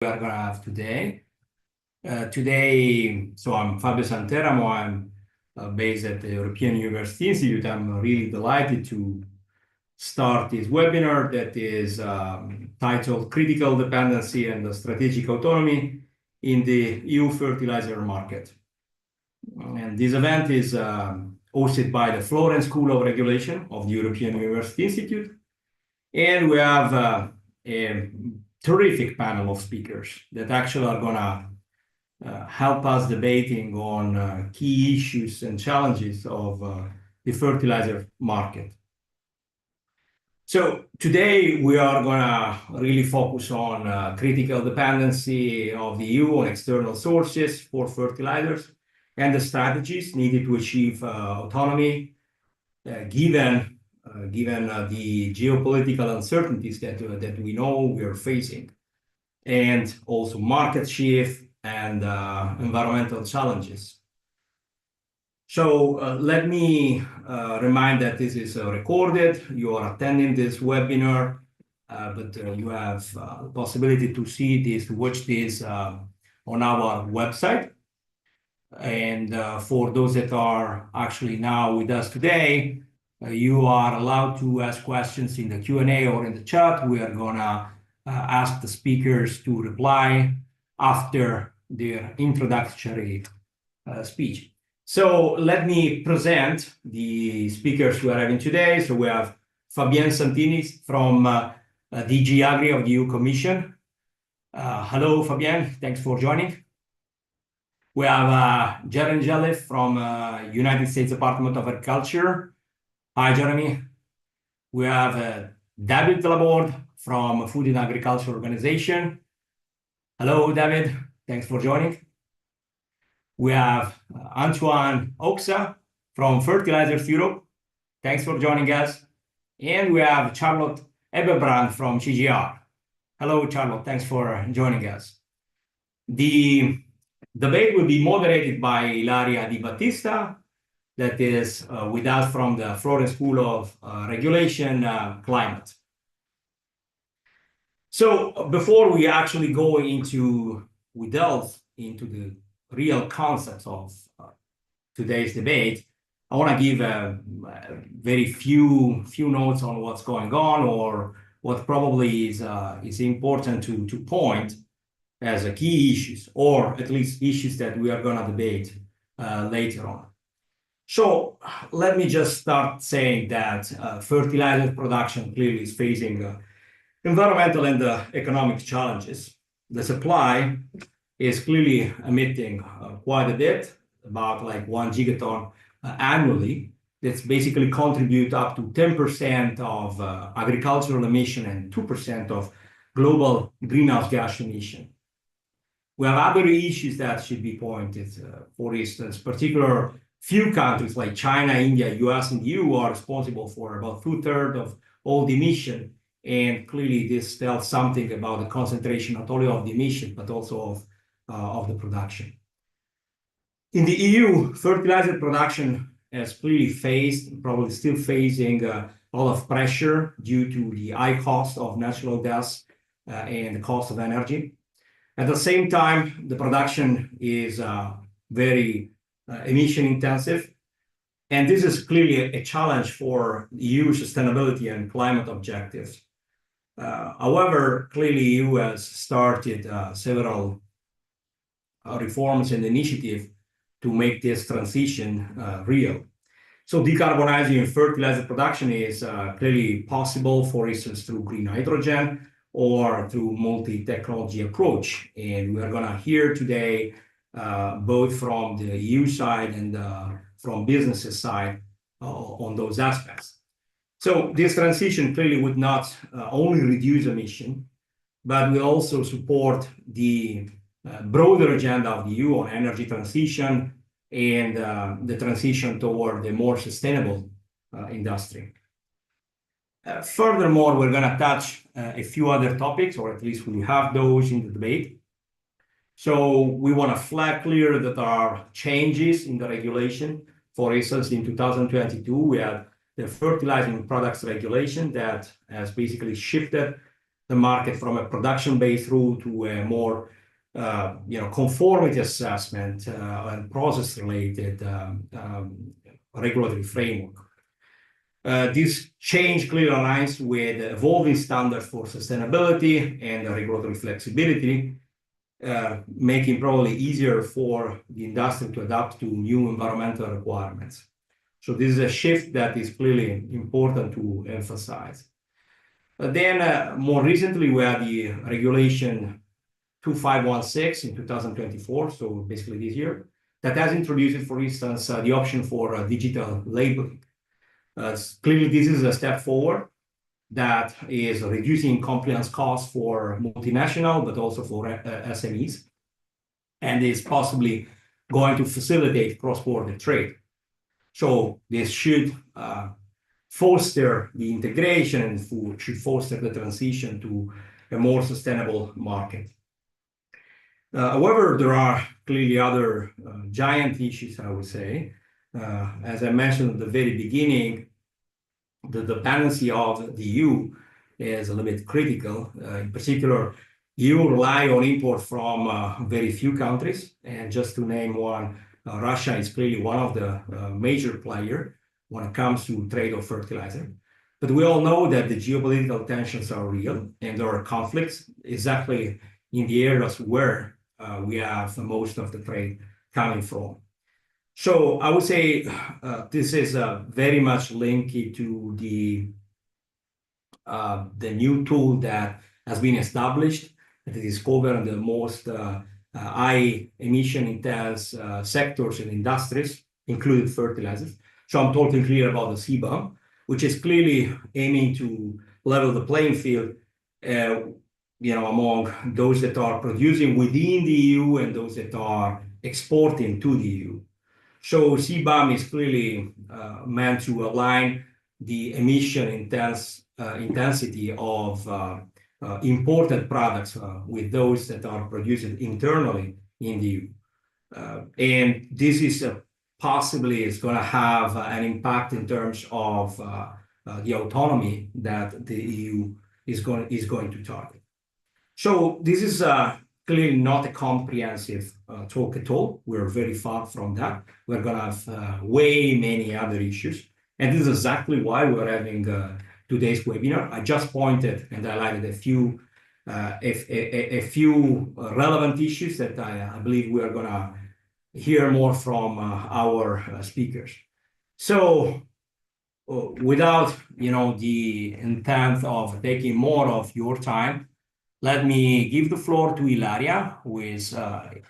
we are going to have today. So I'm Fabio Santeramo. I'm based at the European University Institute. I'm really delighted to start this webinar that is titled Critical Dependency and Strategic Autonomy in the EU Fertilizer Market. And this event is hosted by the Florence School of Regulation of the European University Institute. And we have a terrific panel of speakers that actually are going to help us debating on key issues and challenges of the fertilizer market. So today we are going to really focus on critical dependency of the EU on external sources for fertilizers and the strategies needed to achieve autonomy given the geopolitical uncertainties that we know we are facing, and also market shift and environmental challenges. So let me remind that this is recorded. You are attending this webinar, but you have the possibility to see this, to watch this on our website. And for those that are actually now with us today, you are allowed to ask questions in the Q&A or in the chat. We are going to ask the speakers to reply after their introductory speech. So let me present the speakers we are having today. So we have Fabienne Santini from DG Agri of the EU Commission. Hello, Fabienne. Thanks for joining. We have Jeremy Jelliffe from United States Department of Agriculture. Hi, Jeremy. We have David Laborde from Food and Agriculture Organization. Hello, David. Thanks for joining. We have Antoine Oxa from Fertilizers Europe. Thanks for joining us. And we have Charlotte Eberbrand from CGR. Hello, Charlotte. Thanks for joining us. The debate will be moderated by Ilaria Di Battista, that is with us from the Florence School of Regulation, Climate. So before we actually go we delve into the real concepts of today's debate, I want to give a very few notes on what's going on, or what probably is important to point as a key issues, or at least issues that we are going to debate later on. So let me just start saying that fertilizer production clearly is facing environmental and economic challenges. The supply is clearly emitting quite a bit, about like 1 gigaton annually. That's basically contribute up to 10% of agricultural emission and 2% of global greenhouse gas emission. We have other issues that should be pointed. For instance, particular few countries like China, India, US, and EU are responsible for about 2/3 of all the emission. And clearly this tells something about the concentration, not only of the emission, but also of the production. In the EU, fertilizer production has clearly faced, probably still facing a lot of pressure due to the high cost of natural gas and the cost of energy. At the same time, the production is very emission intensive. And this is clearly a challenge for EU sustainability and climate objectives. However, clearly EU has started several reforms and initiatives to make this transition real. So decarbonizing fertilizer production is clearly possible, for instance, through green hydrogen or through multi-technology approach. And we are going to hear today both from the EU side and from businesses side on those aspects. So this transition clearly would not only reduce emission, but will also support the broader agenda of the EU on energy transition and the transition toward a more sustainable industry. Furthermore, we're going to touch a few other topics, or at least we have those in the debate. So we want to flag clear that there are changes in the regulation. For instance, in 2022, we had the fertilizing products regulation that has basically shifted the market from a production-based route to a more conformity assessment and process-related regulatory framework. This change clearly aligns with evolving standards for sustainability and regulatory flexibility, making probably easier for the industry to adapt to new environmental requirements. So this is a shift that is clearly important to emphasize. Then more recently, we had the regulation 2516 in 2024, so basically this year, that has introduced, for instance, the option for digital labeling. Clearly, this is a step forward that is reducing compliance costs for multinational, but also for SMEs, and is possibly going to facilitate cross-border trade. So this should foster the integration and should foster the transition to a more sustainable market. However, there are clearly other giant issues, I would say. As I mentioned at the very beginning, the dependency of the EU is a little bit critical. In particular, EU rely on import from very few countries. And just to name one, Russia is clearly one of the major players when it comes to trade of fertilizer. But we all know that the geopolitical tensions are real and there are conflicts exactly in the areas where we have most of the trade coming from. So I would say this is very much linked to the new tool that has been established that is covering the most high emission intense sectors and industries, including fertilizers. So I'm talking clear about the CBAM, which is clearly aiming to level the playing field among those that are producing within the EU and those that are exporting to the EU. So CBAM is clearly meant to align the emission intensity of imported products with those that are produced internally in the EU. And this is possibly is going to have an impact in terms of the autonomy that the EU is going to target. So this is clearly not a comprehensive talk at all. We're very far from that. We're going to have way many other issues. And this is exactly why we're having today's webinar. I just pointed and highlighted a few relevant issues that I believe we are going to hear more from our speakers. So without the intent of taking more of your time, let me give the floor to Ilaria, who is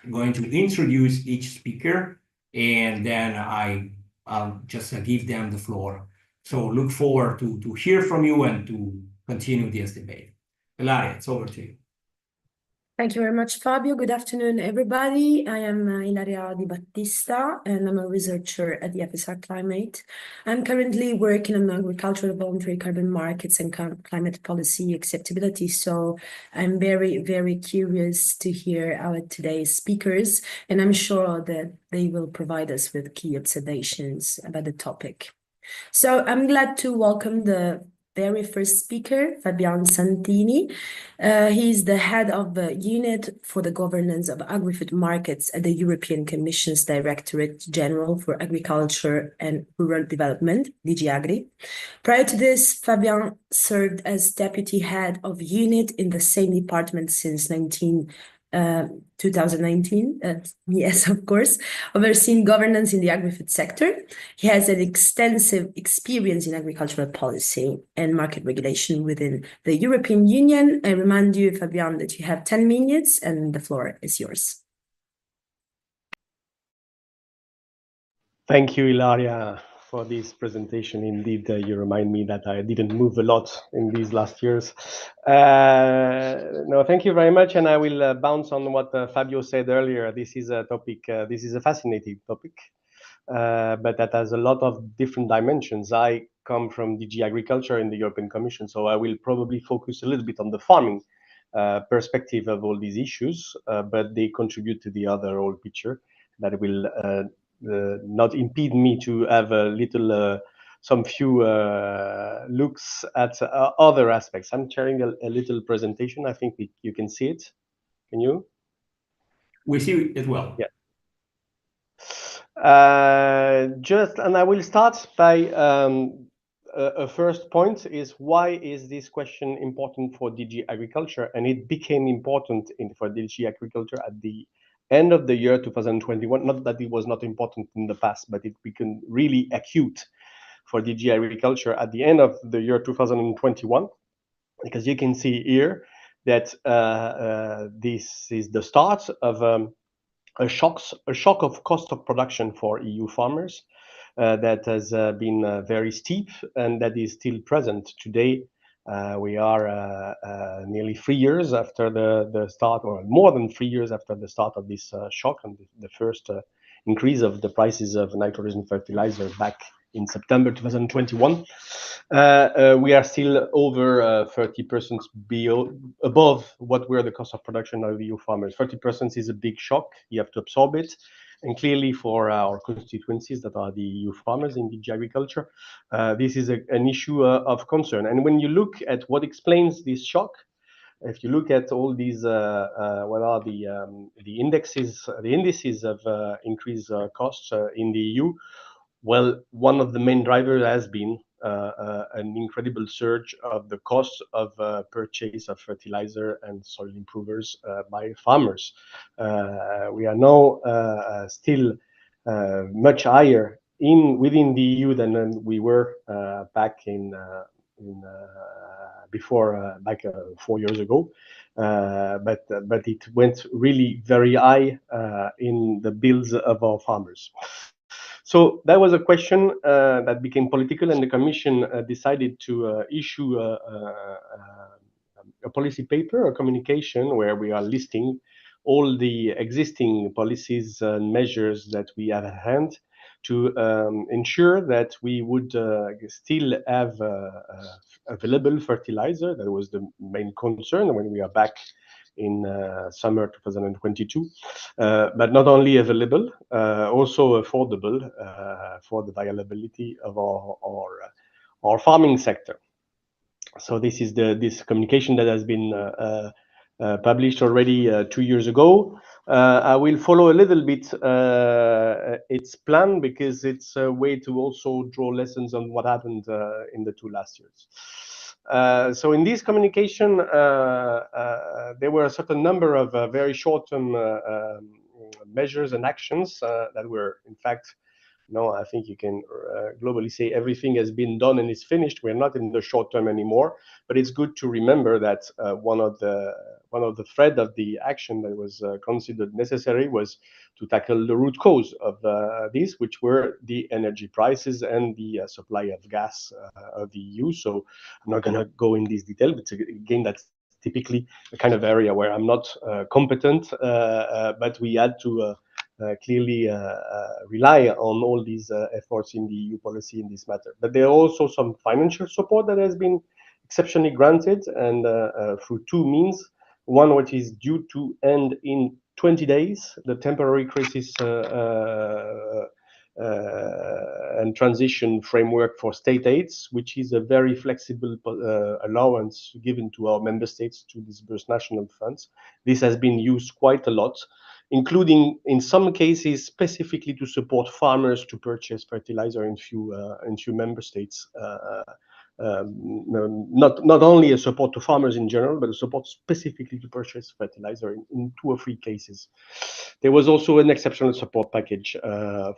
going to introduce each speaker, and then I'll just give them the floor. So look forward to hear from you and to continue this debate. Ilaria, it's over to you. Thank you very much, Fabio. Good afternoon, everybody. I am Ilaria Di Battista, and I'm a researcher at the FSR Climate. I'm currently working on agricultural voluntary carbon markets and climate policy acceptability. So I'm very, very curious to hear our today's speakers, and I'm sure that they will provide us with key observations about the topic. So I'm glad to welcome the very first speaker, Fabian Santini. He's the head of the Unit for the Governance of Agri-Food Markets at the European Commission's Directorate General for Agriculture and Rural Development, DG Agri. Prior to this, Fabian served as deputy head of unit in the same department since 2019, yes, of course, overseeing governance in the agri-food sector. He has an extensive experience in agricultural policy and market regulation within the European Union. I remind you, Fabian, that you have 10 minutes and the floor is yours. Thank you, Ilaria, for this presentation. Indeed, you remind me that I didn't move a lot in these last years. No, thank you very much. And I will bounce on what Fabio said earlier. This is a topic, this is a fascinating topic, but that has a lot of different dimensions. I come from DG Agriculture in the European Commission, so I will probably focus a little bit on the farming perspective of all these issues, but they contribute to the overall picture that will not impede me to have a little some few looks at other aspects. I'm sharing a little presentation. I think you can see it. Can you? We see it well. Yeah. And I will start by a first point is why is this question important for DG Agriculture? And it became important for DG Agriculture at the end of the year 2021. Not that it was not important in the past, but it became really acute for DG Agriculture at the end of the year 2021, because you can see here that this is the start of a shock of cost of production for EU farmers that has been very steep and that is still present today. We are nearly 3 years after the start, or more than 3 years after the start of this shock and the first increase of the prices of nitrogen fertilizer back in September 2021. We are still over 30% above what were the cost of production of EU farmers. 30% is a big shock. You have to absorb it. And clearly for our constituencies that are the EU farmers in DG Agriculture, this is an issue of concern. And when you look at what explains this shock, if you look at all these, what are the indices of increased costs in the EU, well, one of the main drivers has been an incredible surge of the cost of purchase of fertilizer and soil improvers by farmers. We are now still much higher within the EU than we were back back 4 years ago. But it went really very high in the bills of our farmers. So that was a question that became political, and the Commission decided to issue a policy paper, a communication, where we are listing all the existing policies and measures that we have at hand to ensure that we would still have available fertilizer. That was the main concern when we are back in summer 2022, but not only available, also affordable for the viability of our farming sector. So this is this communication that has been published already 2 years ago. I will follow a little bit its plan, because it's a way to also draw lessons on what happened in the 2 last years. So in this communication, there were a certain number of very short-term measures and actions that were, in fact, I think you can globally say everything has been done and is finished. We're not in the short term anymore, but it's good to remember that one of the thread of the action that was considered necessary was to tackle the root cause of this, which were the energy prices and the supply of gas of the EU. So I'm not going to go in this detail, but again, that's typically the kind of area where I'm not competent, but we had to clearly rely on all these efforts in the EU policy in this matter. But there are also some financial support that has been exceptionally granted, and through 2 means. One, which is due to end in 20 days, the temporary crisis and transition framework for state aids, which is a very flexible allowance given to our member states to disburse national funds. This has been used quite a lot, including in some cases specifically to support farmers to purchase fertilizer in few member states. Not only a support to farmers in general, but a support specifically to purchase fertilizer in 2 or 3 cases. There was also an exceptional support package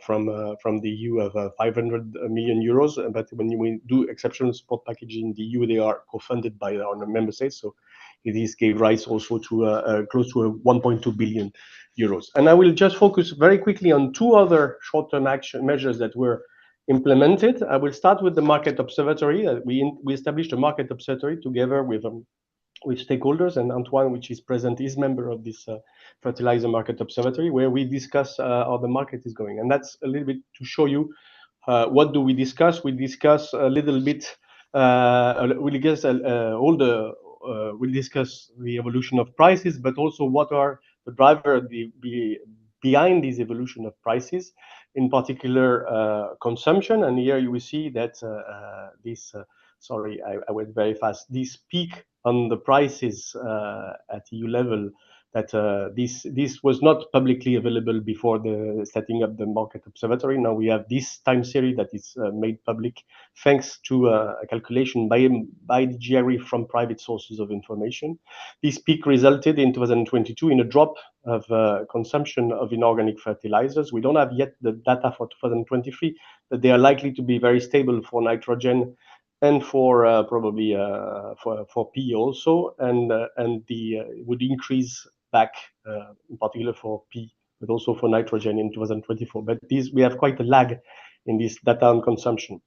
from the EU of 500 million euros. But when we do exceptional support package in the EU, they are co-funded by our member states. So this gave rise also to close to 1.2 billion euros. And I will just focus very quickly on 2 other short-term action measures that were implemented. I will start with the market observatory. We established a market observatory together with stakeholders, and Antoine, which is present, is member of this fertilizer market observatory, where we discuss how the market is going. And that's a little bit to show you what do we discuss. We discuss a little bit. We discuss the evolution of prices, but also what are the driver behind this evolution of prices, in particular consumption. And here you will see that sorry, I went very fast. This peak on the prices at EU level, that this was not publicly available before the setting up the market observatory. Now we have this time series that is made public thanks to a calculation by the GRE from private sources of information. This peak resulted in 2022 in a drop of consumption of inorganic fertilizers. We don't have yet the data for 2023, but they are likely to be very stable for nitrogen and for probably for P also, and would increase back, in particular for P, but also for nitrogen in 2024. But we have quite a lag in this data on consumption.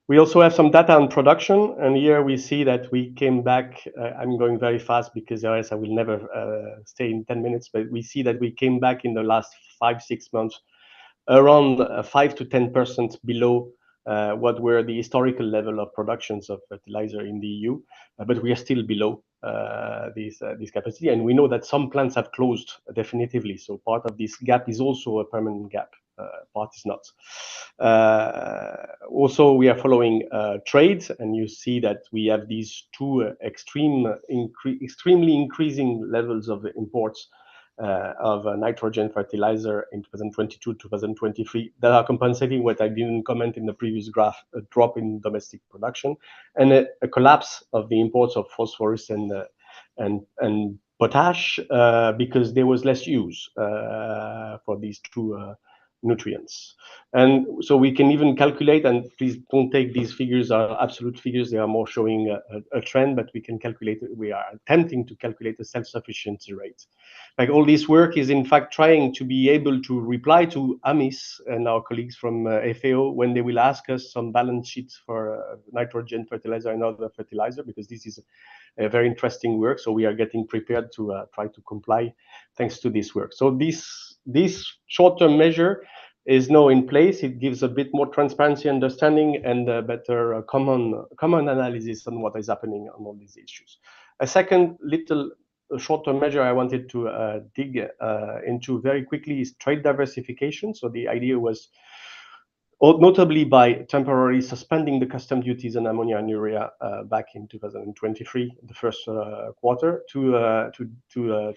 We also have some data on production, and here we see that we came back. I'm going very fast because otherwise I will never stay in 10 minutes, but we see that we came back in the last 5-6 months around 5 to 10% below what were the historical level of productions of fertilizer in the EU, but we are still below this capacity. And we know that some plants have closed definitively. So part of this gap is also a permanent gap. Part is not. Also, we are following trade, and you see that we have these two extremely increasing levels of imports of nitrogen fertilizer in 2022-2023 that are compensating what I didn't comment in the previous graph, a drop in domestic production, and a collapse of the imports of phosphorus and potash because there was less use for these two nutrients. And so we can even calculate, and please don't take these figures are absolute figures, they are more showing a trend, but we can calculate, we are attempting to calculate a self-sufficiency rate. Like all this work is in fact trying to be able to reply to AMIS and our colleagues from FAO when they will ask us some balance sheets for nitrogen fertilizer and other fertilizer, because this is a very interesting work. So we are getting prepared to try to comply thanks to this work. So this short-term measure is now in place. It gives a bit more transparency, understanding, and a better common analysis on what is happening on all these issues. A second little short-term measure I wanted to dig into very quickly is trade diversification. So the idea was, notably by temporarily suspending the custom duties on ammonia and urea back in 2023, the first quarter, to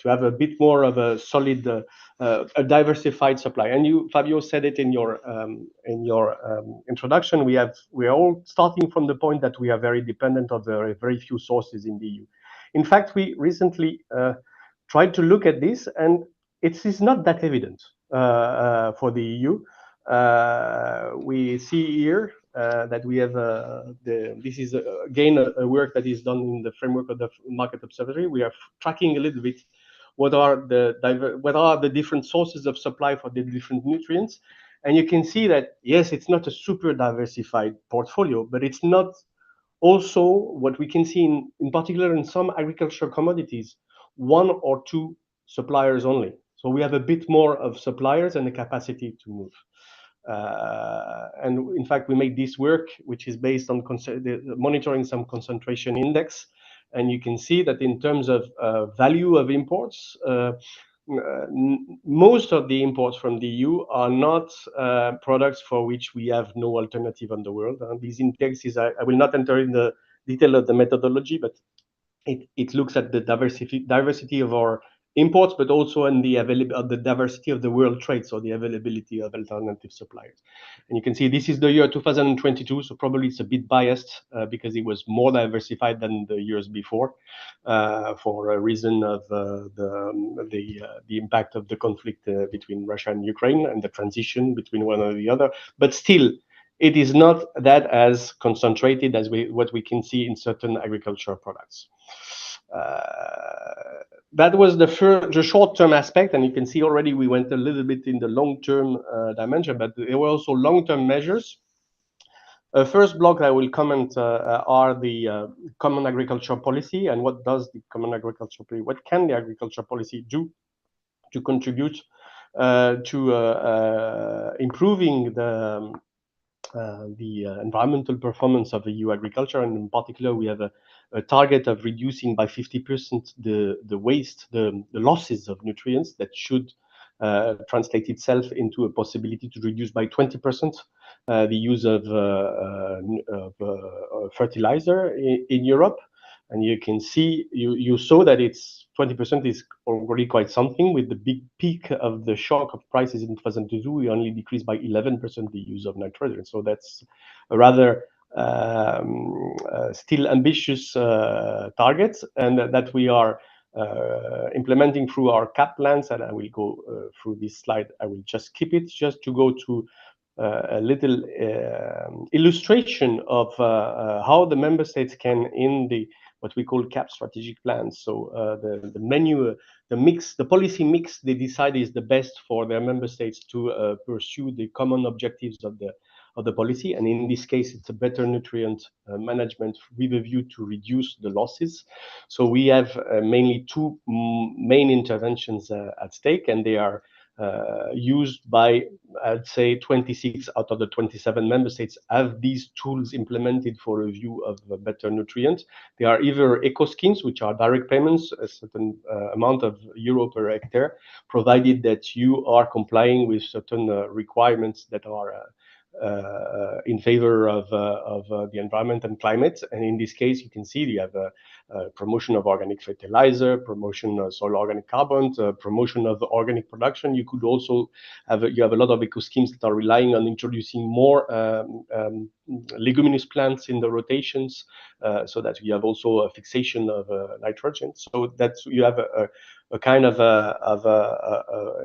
have a bit more of a solid, a diversified supply. And you, Fabio, said it in your introduction. We are all starting from the point that we are very dependent of the very few sources in the EU. In fact, we recently tried to look at this, and it is not that evident for the EU. We see here that we have this is again a work that is done in the framework of the market observatory. We are tracking a little bit what are the different sources of supply for the different nutrients, and you can see that yes, it's not a super diversified portfolio, but it's not also what we can see in particular in some agricultural commodities, one or two suppliers only. So we have a bit more of suppliers and the capacity to move. And in fact, we made this work, which is based on monitoring some concentration index. And you can see that in terms of value of imports, most of the imports from the EU are not products for which we have no alternative in the world. These indexes, I will not enter in the detail of the methodology, but it looks at the diversity of our imports, but also in the diversity of the world trade, so the availability of alternative suppliers. And you can see this is the year 2022, so probably it's a bit biased because it was more diversified than the years before, for a reason of the impact of the conflict between Russia and Ukraine and the transition between one or the other. But still, it is not that as concentrated as what we can see in certain agricultural products. That was the short-term aspect, and you can see already we went a little bit in the long-term dimension, but there were also long-term measures. First block I will comment are the common agricultural policy, and what does the common agricultural policy, what can the agricultural policy do to contribute to improving the environmental performance of EU agriculture. And in particular, we have a target of reducing by 50% the waste, the losses of nutrients that should translate itself into a possibility to reduce by 20% the use of fertilizer in Europe. And you can see, you saw that it's 20% is already quite something. With the big peak of the shock of prices in 2022, we only decreased by 11% the use of nitrogen. So that's a rather still ambitious target, and that we are implementing through our CAP plans. And I will go through this slide. I will just skip it just to go to a little illustration of how the member states can, in the what we call CAP strategic plans. So the menu, the mix, the policy mix they decide is the best for their member states to pursue the common objectives of the policy. And in this case, it's a better nutrient management with a view to reduce the losses. So we have mainly two main interventions at stake, and they are used by, I'd say, 26 out of the 27 member states have these tools implemented for a view of a better nutrient. They are either eco schemes, which are direct payments, a certain amount of euro per hectare, provided that you are complying with certain requirements that are in favor of the environment and climate. And in this case, you can see you have a promotion of organic fertilizer, promotion of soil organic carbon, promotion of organic production. You could also have a lot of eco schemes that are relying on introducing more leguminous plants in the rotations, so that you have also a fixation of nitrogen. So that's, you have a kind of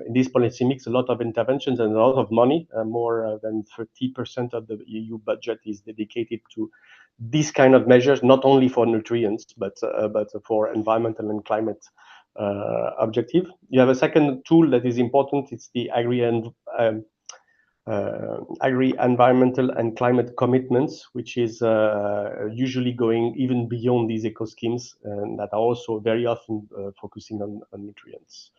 in this policy mix, a lot of interventions and a lot of money. More than 30% of the EU budget is dedicated to these kind of measures, not only for nutrients, but for environmental and climate objective. You have a second tool that is important. It's the agri-environmental and climate commitments, which is usually going even beyond these eco schemes, and that are also very often focusing on nutrients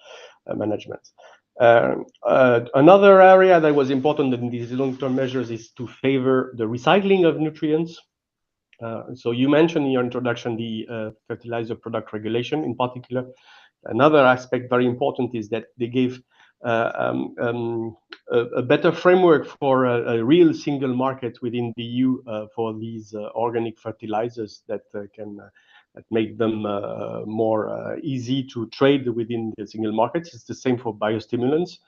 management. Another area that was important in these long-term measures is to favor the recycling of nutrients. So you mentioned in your introduction the fertilizer product regulation in particular. Another aspect very important is that they gave a better framework for a real single market within the EU for these organic fertilizers that that make them more easy to trade within the single markets. It's the same for biostimulants.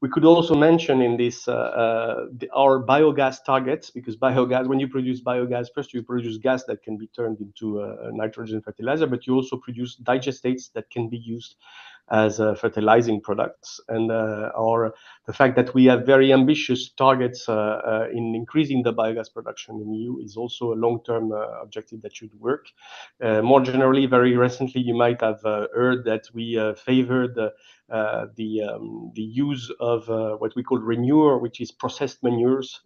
We could also mention in this our biogas targets, because biogas, when you produce biogas, first you produce gas that can be turned into a nitrogen fertilizer, but you also produce digestates that can be used as fertilizing products. And the fact that we have very ambitious targets in increasing the biogas production in the EU is also a long-term objective that should work. More generally, very recently, you might have heard that we favored the use of what we call renure, which is processed manures,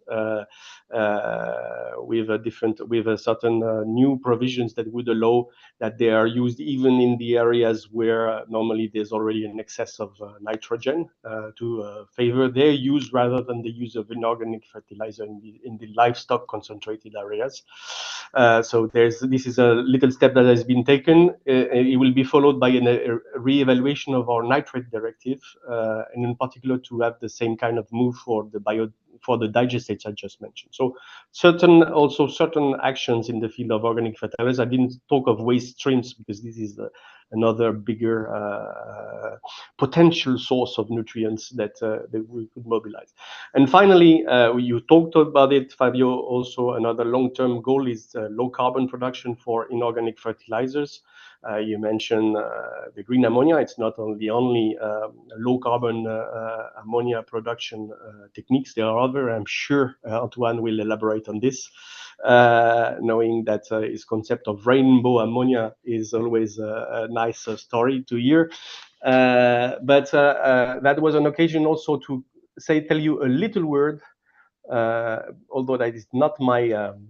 with a certain new provisions that would allow that they are used even in the areas where normally there's already an excess of nitrogen, to favor their use rather than the use of inorganic fertilizer in the livestock concentrated areas. So this is a little step that has been taken. It will be followed by a re-evaluation of our nitrate directive, and in particular to have the same kind of move for the digestates I just mentioned. So certain actions in the field of organic fertilizers. I didn't talk of waste streams because this is another bigger potential source of nutrients that we could mobilize. And finally, you talked about it, Fabio. Also, another long-term goal is low carbon production for inorganic fertilizers. You mentioned the green ammonia. It's not only low carbon ammonia production techniques. There are other. I'm sure Antoine will elaborate on this, knowing that his concept of rainbow ammonia is always a nice story to hear. But that was an occasion also to tell you a little word, although that is not my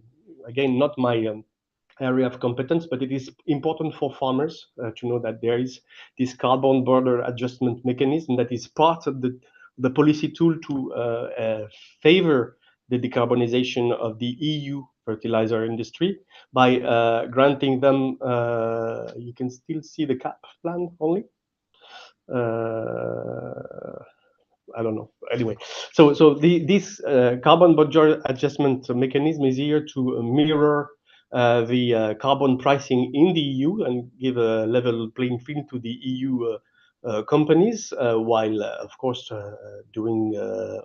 area of competence, but it is important for farmers to know that there is this carbon border adjustment mechanism that is part of the policy tool to favor the decarbonization of the EU fertilizer industry by granting them, you can still see the CAP plan only. I don't know. Anyway, so this carbon border adjustment mechanism is here to mirror the carbon pricing in the EU and give a level playing field to the EU companies, while of course doing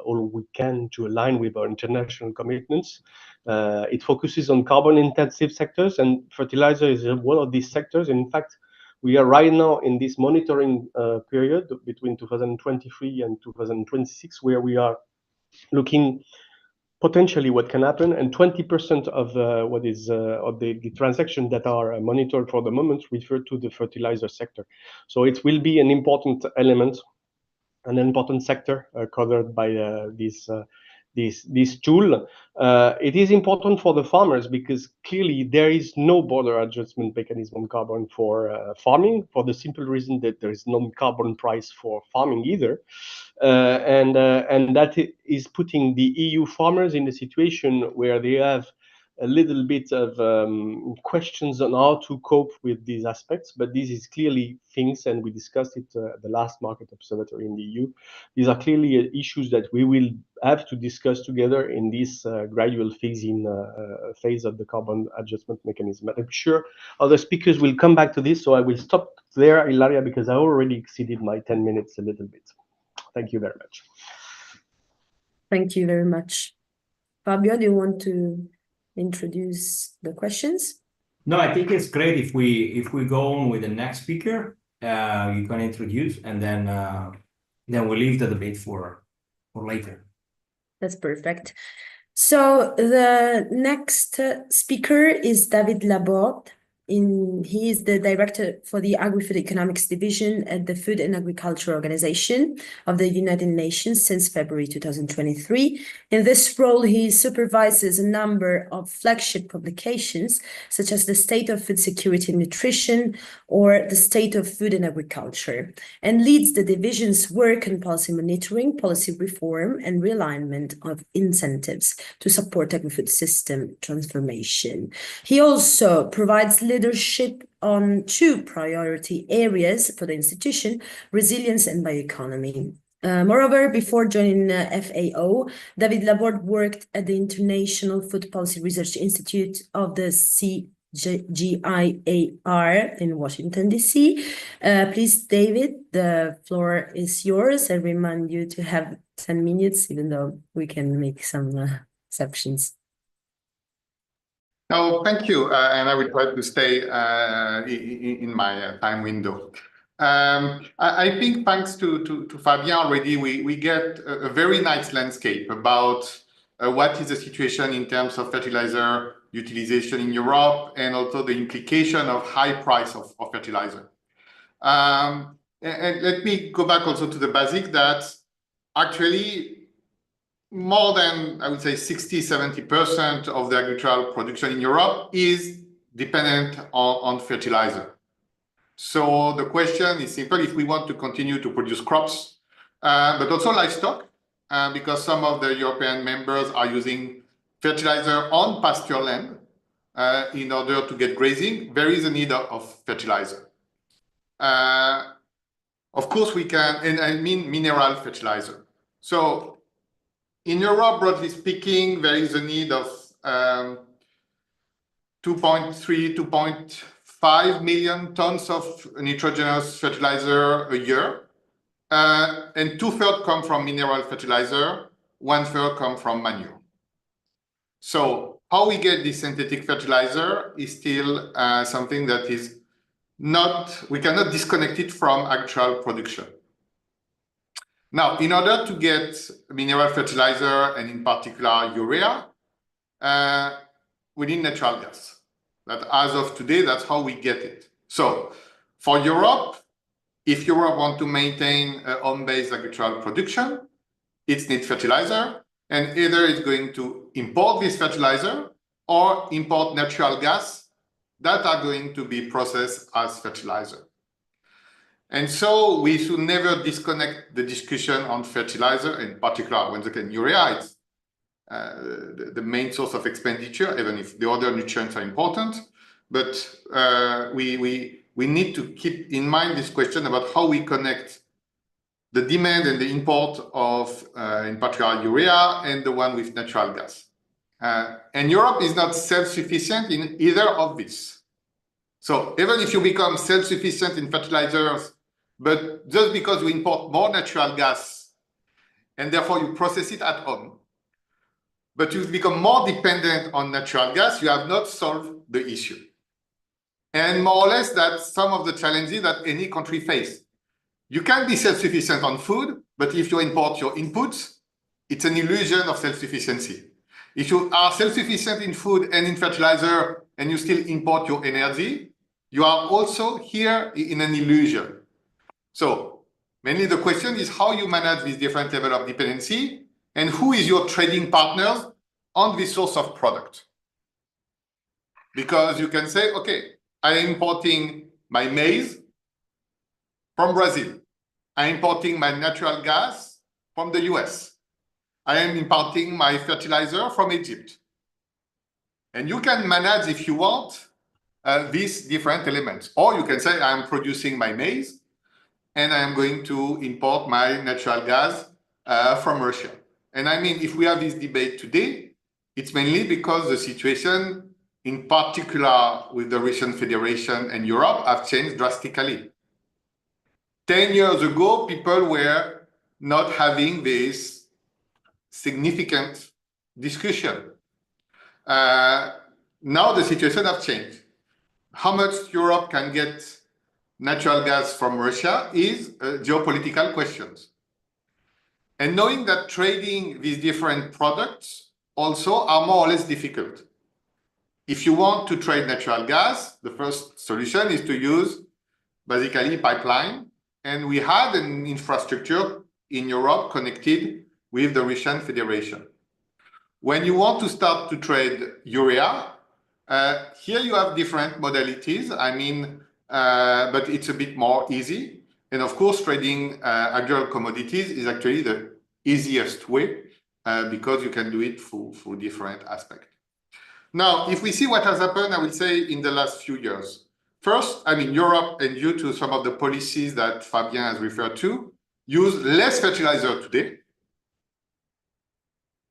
all we can to align with our international commitments. It focuses on carbon intensive sectors, and fertilizer is one of these sectors. In fact, we are right now in this monitoring period between 2023 and 2026, where we are looking potentially what can happen, and 20% of what is of the transactions that are monitored for the moment refer to the fertilizer sector. So it will be an important element, an important sector covered by this tool. It is important for the farmers because clearly there is no border adjustment mechanism on carbon for farming, for the simple reason that there is no carbon price for farming either. And that is putting the EU farmers in a situation where they have a little bit of questions on how to cope with these aspects, but this is clearly things, and we discussed it at the last Market Observatory in the EU. These are clearly issues that we will have to discuss together in this gradual phase-in phase of the carbon adjustment mechanism. But I'm sure other speakers will come back to this, so I will stop there, Ilaria, because I already exceeded my 10 minutes a little bit. Thank you very much. Thank you very much. Fabio, do you want to introduce the questions? No, I think it's great if we go on with the next speaker. You can introduce, and then we'll leave the debate for later. That's perfect. So the next speaker is David Laborde. He is the director for the Agri-Food Economics Division at the Food and Agriculture Organization of the United Nations since February 2023. In this role, he supervises a number of flagship publications, such as the State of Food Security and Nutrition or the State of Food and Agriculture, and leads the division's work on policy monitoring, policy reform, and realignment of incentives to support agri-food system transformation. He also provides leadership on two priority areas for the institution: resilience and bioeconomy. Moreover, before joining FAO, David Laborde worked at the International Food Policy Research Institute of the CGIAR in Washington, D.C. Please, David, the floor is yours. I remind you to have 10 minutes, even though we can make some exceptions. No, thank you, and I will try to stay in my time window. I think thanks to Fabien already, we get a very nice landscape about what is the situation in terms of fertilizer utilization in Europe, and also the implication of high price of fertilizer. And let me go back also to the basic that actually more than, I would say, 60–70% of the agricultural production in Europe is dependent on fertilizer. So the question is simple: if we want to continue to produce crops, but also livestock, because some of the European members are using fertilizer on pasture land in order to get grazing, there is a need of fertilizer. Of course, we can, and I mean mineral fertilizer. So in Europe, broadly speaking, there is a need of 2.3–2.5 million tons of nitrogenous fertilizer a year, and 2/3 come from mineral fertilizer, 1/3 come from manure. So how we get this synthetic fertilizer is still something that is we cannot disconnect it from agricultural production. Now, in order to get mineral fertilizer, and in particular urea, we need natural gas. That as of today, that's how we get it. So for Europe, if Europe wants to maintain a home-based agricultural production, it needs fertilizer, and either it's going to import this fertilizer or import natural gas that are going to be processed as fertilizer. And so we should never disconnect the discussion on fertilizer, in particular, once again, urea, it's the main source of expenditure, even if the other nutrients are important. But we need to keep in mind this question about how we connect the demand and the import of, in particular, urea, and the one with natural gas. And Europe is not self-sufficient in either of these. So even if you become self-sufficient in fertilizers, but just because you import more natural gas, and therefore you process it at home, but you become more dependent on natural gas, you have not solved the issue. And more or less, that's some of the challenges that any country faces. You can be self-sufficient on food, but if you import your inputs, it's an illusion of self-sufficiency. If you are self-sufficient in food and in fertilizer, and you still import your energy, you are also here in an illusion. So mainly the question is how you manage this different level of dependency, and who is your trading partners on this source of product. Because you can say, okay, I am importing my maize from Brazil. I am importing my natural gas from the US. I am importing my fertilizer from Egypt. And you can manage, if you want, these different elements. Or you can say, I'm producing my maize, and I am going to import my natural gas from Russia. And I mean, if we have this debate today, it's mainly because the situation, in particular with the Russian Federation and Europe, have changed drastically. 10 years ago, people were not having this significant discussion. Now the situation has changed. How much Europe can get natural gas from Russia is a geopolitical question. And knowing that trading these different products also are more or less difficult. If you want to trade natural gas, the first solution is to use basically pipeline. And we had an infrastructure in Europe connected with the Russian Federation. When you want to start to trade urea, here you have different modalities. I mean, but it's a bit more easy. And of course, trading agricultural commodities is actually the easiest way because you can do it for different aspects. Now, if we see what has happened, I will say in the last few years. First, I mean, Europe, and due to some of the policies that Fabien has referred to, use less fertilizer today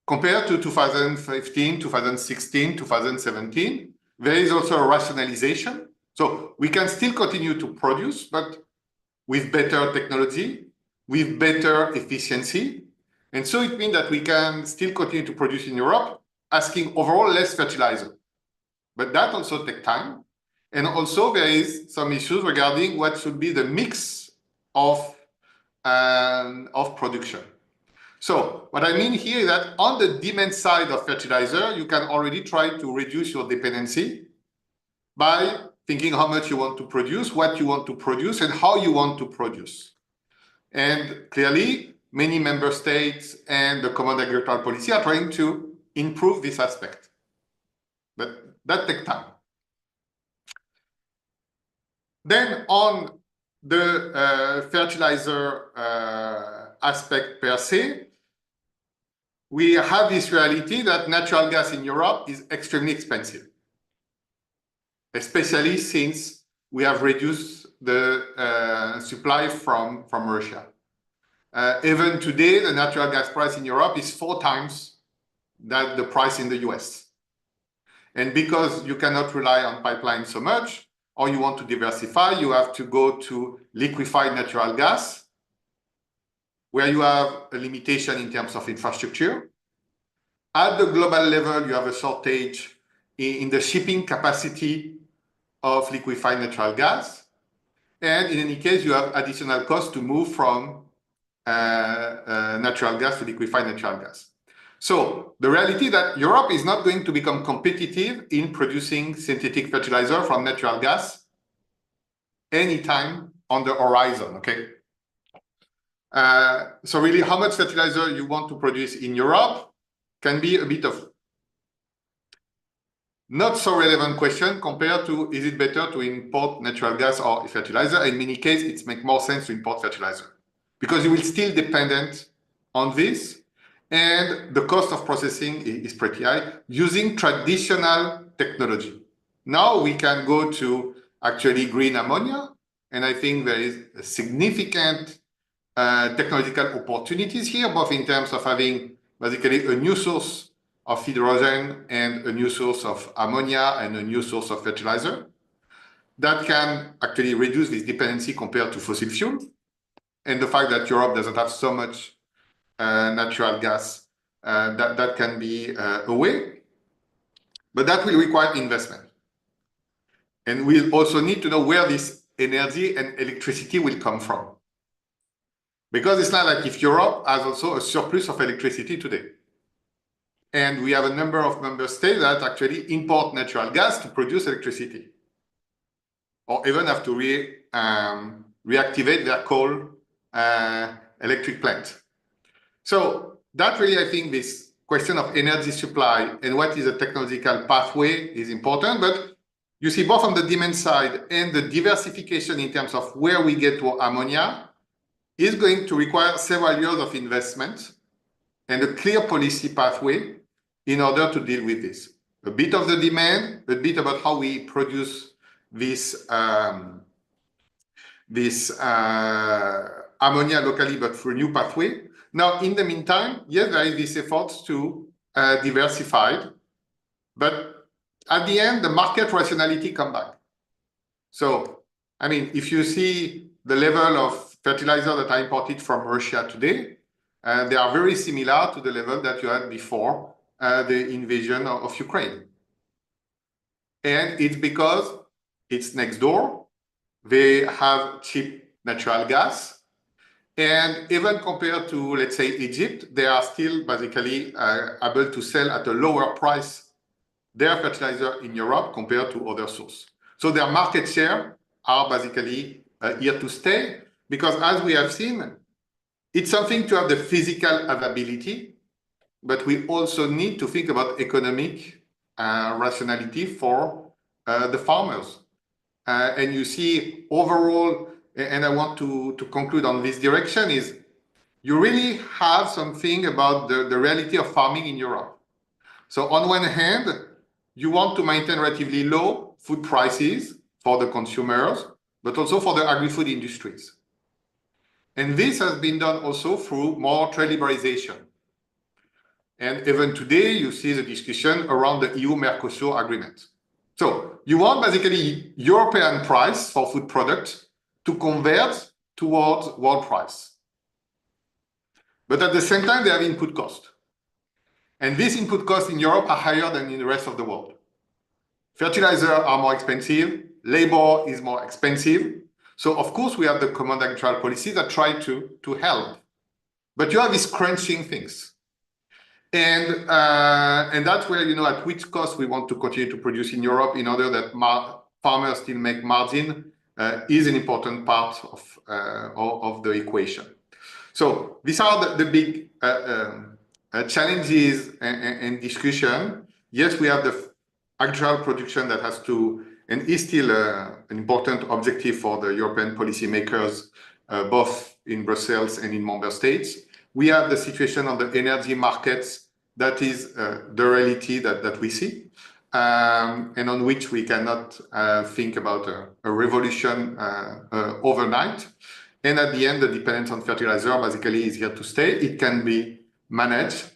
compared to 2015, 2016, 2017. There is also a rationalization. So we can still continue to produce, but with better technology, with better efficiency. And so it means that we can still continue to produce in Europe, asking overall less fertilizer. But that also takes time. And also there is some issues regarding what should be the mix of production. So what I mean here is that on the demand side of fertilizer, you can already try to reduce your dependency by thinking how much you want to produce, what you want to produce, and how you want to produce. And clearly, many member states and the Common Agricultural Policy are trying to improve this aspect. But that takes time. Then on the fertilizer aspect per se, we have this reality that natural gas in Europe is extremely expensive, especially since we have reduced the supply from Russia. Even today, the natural gas price in Europe is 4 times that the price in the US. And because you cannot rely on pipelines so much, or you want to diversify, you have to go to liquefied natural gas, where you have a limitation in terms of infrastructure. At the global level, you have a shortage in the shipping capacity of liquefied natural gas. And in any case, you have additional costs to move from natural gas to liquefied natural gas. So the reality that Europe is not going to become competitive in producing synthetic fertilizer from natural gas anytime on the horizon, okay? So really, how much fertilizer you want to produce in Europe can be a bit of not so relevant question compared to, is it better to import natural gas or fertilizer? In many cases, it makes more sense to import fertilizer because you will still dependent on this. And the cost of processing is pretty high using traditional technology. Now we can go to actually green ammonia. And I think there is a significant technological opportunities here, both in terms of having basically a new source of hydrogen and a new source of ammonia and a new source of fertilizer that can actually reduce this dependency compared to fossil fuel. And the fact that Europe doesn't have so much natural gas, that can be a way. But that will require investment. And we'll also need to know where this energy and electricity will come from. Because it's not like if Europe has also a surplus of electricity today. And we have a number of member states that actually import natural gas to produce electricity. Or even have to reactivate their coal electric plant. So that really, I think, this question of energy supply and what is a technological pathway is important. But you see, both on the demand side and the diversification in terms of where we get to ammonia is going to require several years of investment and a clear policy pathway in order to deal with this. A bit of the demand, a bit about how we produce this ammonia locally, but through a new pathway. Now, in the meantime, yes, there is this effort to diversify, but at the end, the market rationality come back. So, I mean, if you see the level of fertilizer that are imported from Russia today, they are very similar to the level that you had before the invasion of Ukraine. And it's because it's next door. They have cheap natural gas. And even compared to, let's say, Egypt, they are still basically able to sell at a lower price their fertilizer in Europe compared to other sources. So their market share are basically here to stay, because as we have seen, it's something to have the physical availability, but we also need to think about economic rationality for the farmers. And you see overall, and I want to conclude on this direction, is you really have something about the reality of farming in Europe. So on one hand, you want to maintain relatively low food prices for the consumers, but also for the agri-food industries. And this has been done also through more trade liberalization. And even today, you see the discussion around the EU-Mercosur agreement. So you want basically European price for food products to convert towards world price. But at the same time, they have input cost. And these input costs in Europe are higher than in the rest of the world. Fertilizers are more expensive, labor is more expensive. So of course, we have the common agricultural policies that try to help. But you have these crunching things. And that's where, you know, at which cost we want to continue to produce in Europe in order that farmers still make margin is an important part of the equation. So these are the big challenges and discussion. Yes, we have the agricultural production that has to, and is still an important objective for the European policymakers, both in Brussels and in member states. We have the situation on the energy markets that is the reality that we see, and on which we cannot think about a revolution overnight. And at the end, the dependence on fertilizer basically is here to stay. It can be managed,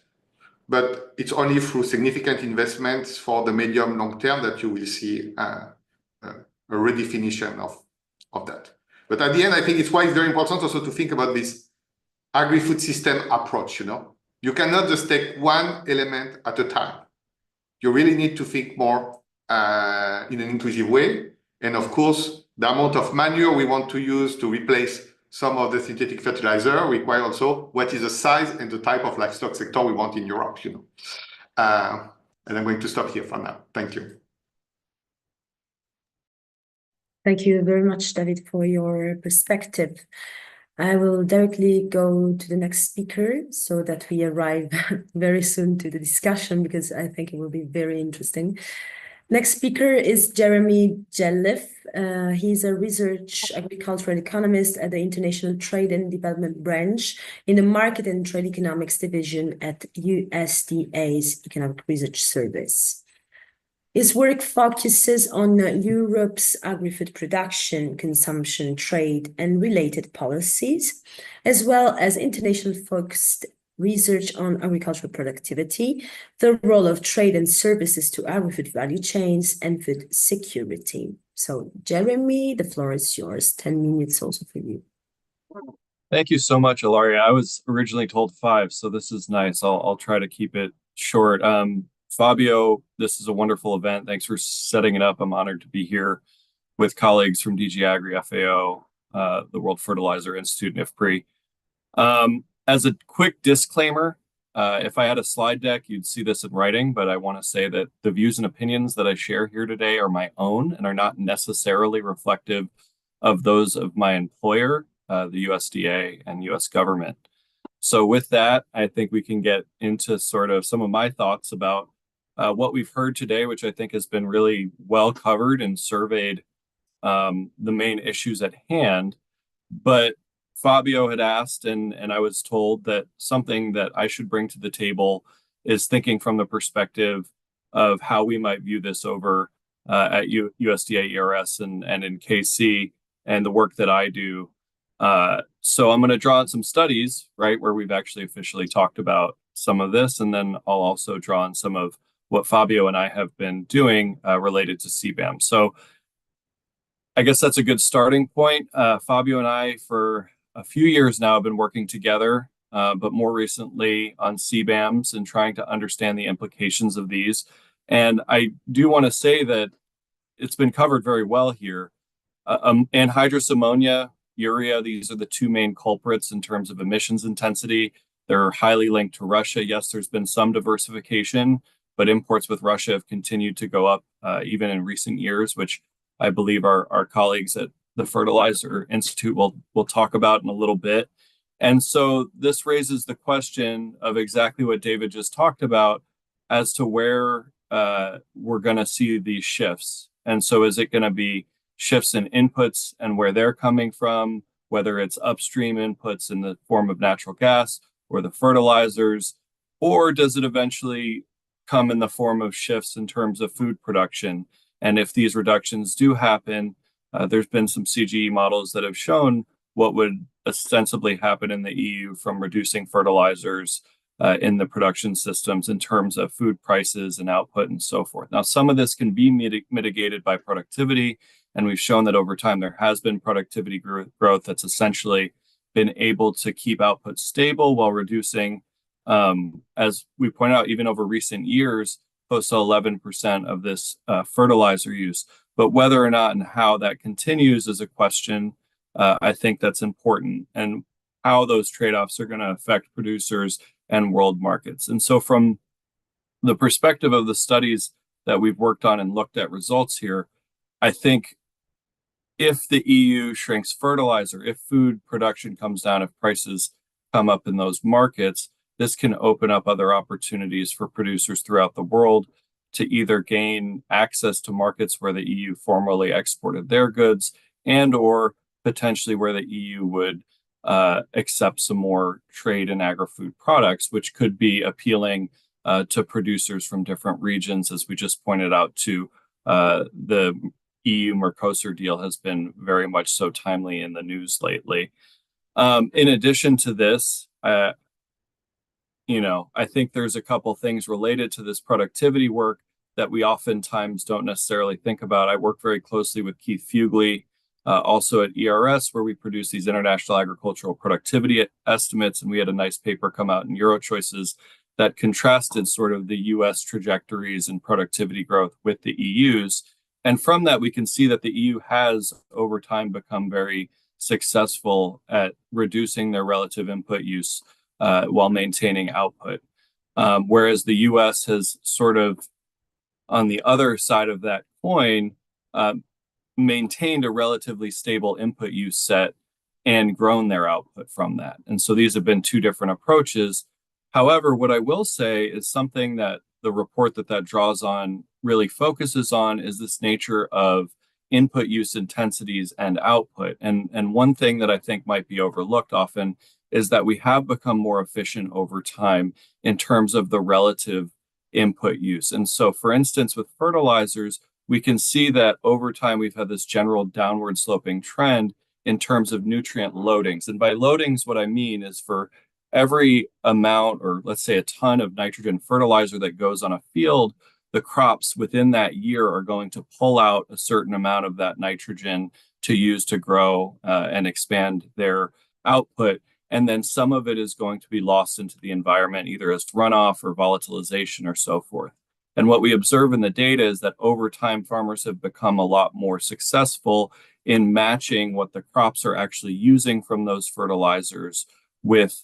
but it's only through significant investments for the medium long term that you will see a redefinition of that. But at the end, I think it's why it's very important also to think about this agri-food system approach. You know, you cannot just take one element at a time. You really need to think more in an inclusive way. And of course, the amount of manure we want to use to replace some of the synthetic fertilizer require also what is the size and the type of livestock sector we want in Europe, you know. And I'm going to stop here for now. Thank you. Thank you very much, David, for your perspective. I will directly go to the next speaker so that we arrive very soon to the discussion, because I think it will be very interesting. Next speaker is Jeremy Jelliffe. He's a research agricultural economist at the International Trade and Development Branch in the Market and Trade Economics Division at USDA's Economic Research Service. His work focuses on Europe's agri-food production, consumption, trade, and related policies, as well as international focused research on agricultural productivity, the role of trade and services to agri-food value chains, and food security. So, Jeremy, the floor is yours. 10 minutes also for you. Thank you so much, Ilaria. I was originally told 5, so this is nice. I'll try to keep it short. Fabio, this is a wonderful event. Thanks for setting it up. I'm honored to be here with colleagues from DG Agri, FAO, the World Fertilizer Institute, and IFPRI. As a quick disclaimer, if I had a slide deck, you'd see this in writing, but I want to say that the views and opinions that I share here today are my own and are not necessarily reflective of those of my employer, the USDA and US government. So with that, I think we can get into sort of some of my thoughts about what we've heard today, which I think has been really well covered and surveyed the main issues at hand. But Fabio had asked, and I was told that something that I should bring to the table is thinking from the perspective of how we might view this over at USDA ERS and in KC and the work that I do. So I'm going to draw on some studies, right, where we've actually officially talked about some of this, and then I'll also draw on some of what Fabio and I have been doing related to CBAM. So I guess that's a good starting point. Fabio and I, for a few years now, have been working together, but more recently on CBAMs and trying to understand the implications of these. And I do want to say that it's been covered very well here. Anhydrous ammonia, urea, these are the two main culprits in terms of emissions intensity. They're highly linked to Russia. Yes, there's been some diversification, but imports with Russia have continued to go up even in recent years, which I believe our colleagues at the Fertilizer Institute will talk about in a little bit. And so this raises the question of exactly what David just talked about as to where we're going to see these shifts. And so is it going to be shifts in inputs and where they're coming from, whether it's upstream inputs in the form of natural gas or the fertilizers, or does it eventually come in the form of shifts in terms of food production? And if these reductions do happen, there's been some CGE models that have shown what would ostensibly happen in the EU from reducing fertilizers in the production systems in terms of food prices and output and so forth. Now, some of this can be mitigated by productivity, and we've shown that over time there has been productivity growth that's essentially been able to keep output stable while reducing, as we point out, even over recent years, close to 11% of this fertilizer use. But whether or not and how that continues is a question I think that's important, and how those trade-offs are going to affect producers and world markets. And so from the perspective of the studies that we've worked on and looked at results here, I think if the EU shrinks fertilizer, if food production comes down, if prices come up in those markets, this can open up other opportunities for producers throughout the world to either gain access to markets where the EU formerly exported their goods, and or potentially where the EU would accept some more trade in agri-food products, which could be appealing to producers from different regions. As we just pointed out, to the EU-Mercosur deal has been very much so timely in the news lately. In addition to this, I think there's a couple things related to this productivity work that we oftentimes don't necessarily think about. I work very closely with Keith Fugly, also at ERS, where we produce these international agricultural productivity estimates, and we had a nice paper come out in EuroChoices that contrasted sort of the US trajectories and productivity growth with the EU's. And from that, we can see that the EU has over time become very successful at reducing their relative input use while maintaining output. Whereas the US has sort of, on the other side of that coin, maintained a relatively stable input use set and grown their output from that. And so these have been two different approaches. However, what I will say is something that the report that draws on really focuses on is this nature of input use intensities and output. And one thing that I think might be overlooked often is that we have become more efficient over time in terms of the relative input use. And so, for instance, with fertilizers, we can see that over time we've had this general downward sloping trend in terms of nutrient loadings. And by loadings, what I mean is for every amount, or let's say a ton of nitrogen fertilizer that goes on a field, the crops within that year are going to pull out a certain amount of that nitrogen to use to grow and expand their output. And then some of it is going to be lost into the environment, either as runoff or volatilization or so forth. And what we observe in the data is that over time, farmers have become a lot more successful in matching what the crops are actually using from those fertilizers with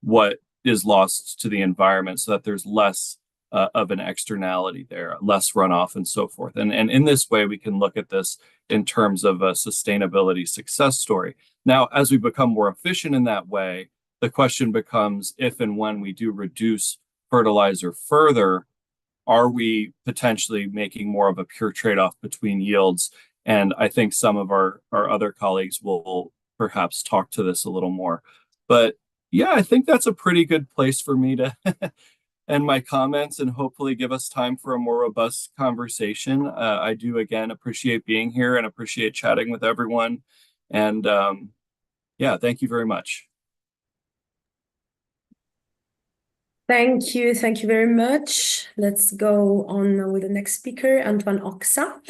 what is lost to the environment, so that there's less of an externality there, less runoff and so forth. And in this way, we can look at this in terms of a sustainability success story. Now, as we become more efficient in that way, the question becomes if and when we do reduce fertilizer further, are we potentially making more of a pure trade-off between yields? And I think some of our other colleagues will perhaps talk to this a little more. But yeah, I think that's a pretty good place for me to end my comments and hopefully give us time for a more robust conversation. I do, again, appreciate being here and appreciate chatting with everyone. And yeah, thank you very much. Thank you very much. Let's go on with the next speaker, Antoine Oxa.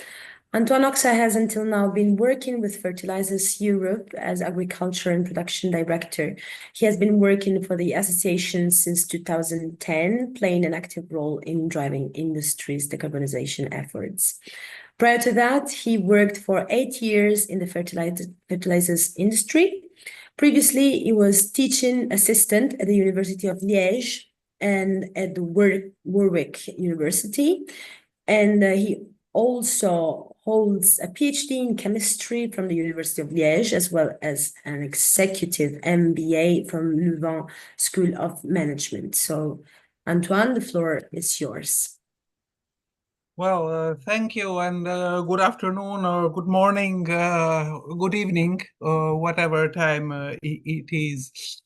Antoine Oxa has until now been working with Fertilizers Europe as Agriculture and Production Director. He has been working for the association since 2010, playing an active role in driving industry's decarbonization efforts. Prior to that, he worked for 8 years in the fertilizers industry. Previously, he was teaching assistant at the University of Liège and at the Warwick University. And he also holds a PhD in chemistry from the University of Liège, as well as an executive MBA from Louvain School of Management. So, Antoine, the floor is yours. Well, thank you, and good afternoon or good morning, good evening, whatever time it is.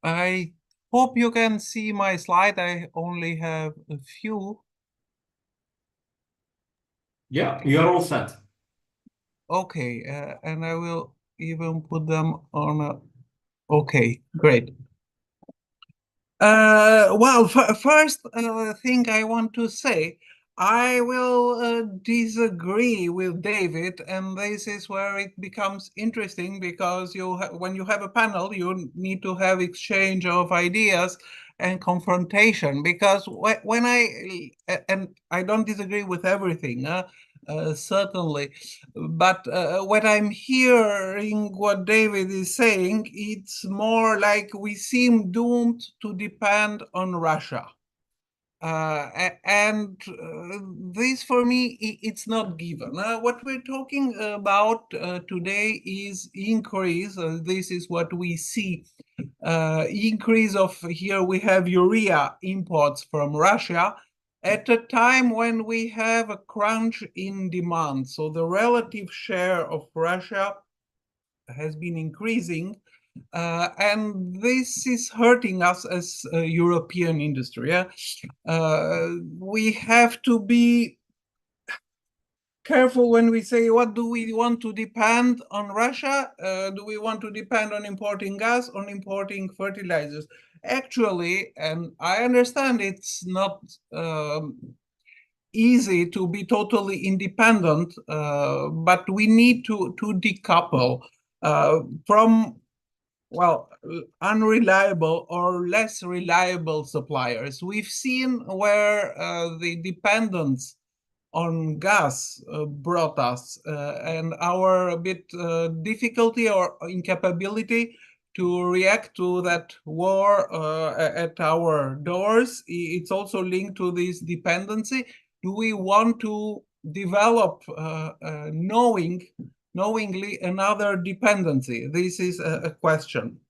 I hope you can see my slide. I only have a few. Yeah, you're all set. Okay, and I will even put them on a... Okay, great. Well, first thing I want to say, I will disagree with David, and this is where it becomes interesting, because when you have a panel, you need to have exchange of ideas and confrontation, because when I don't disagree with everything, certainly, but when I'm hearing what David is saying, it's more like we seem doomed to depend on Russia. And this, for me, it's not given. What we're talking about today is increase. This is what we see. Increase of, here we have urea imports from Russia at a time when we have a crunch in demand. So the relative share of Russia has been increasing, and this is hurting us as a European industry. We have to be careful when we say, what do we want to depend on Russia? Do we want to depend on importing gas, on importing fertilizers? Actually, and I understand it's not easy to be totally independent, but we need to decouple from, well, unreliable or less reliable suppliers. We've seen where the dependence on gas brought us, and our difficulty or incapability to react to that war at our doors. It's also linked to this dependency. Do we want to develop knowingly another dependency? This is a question.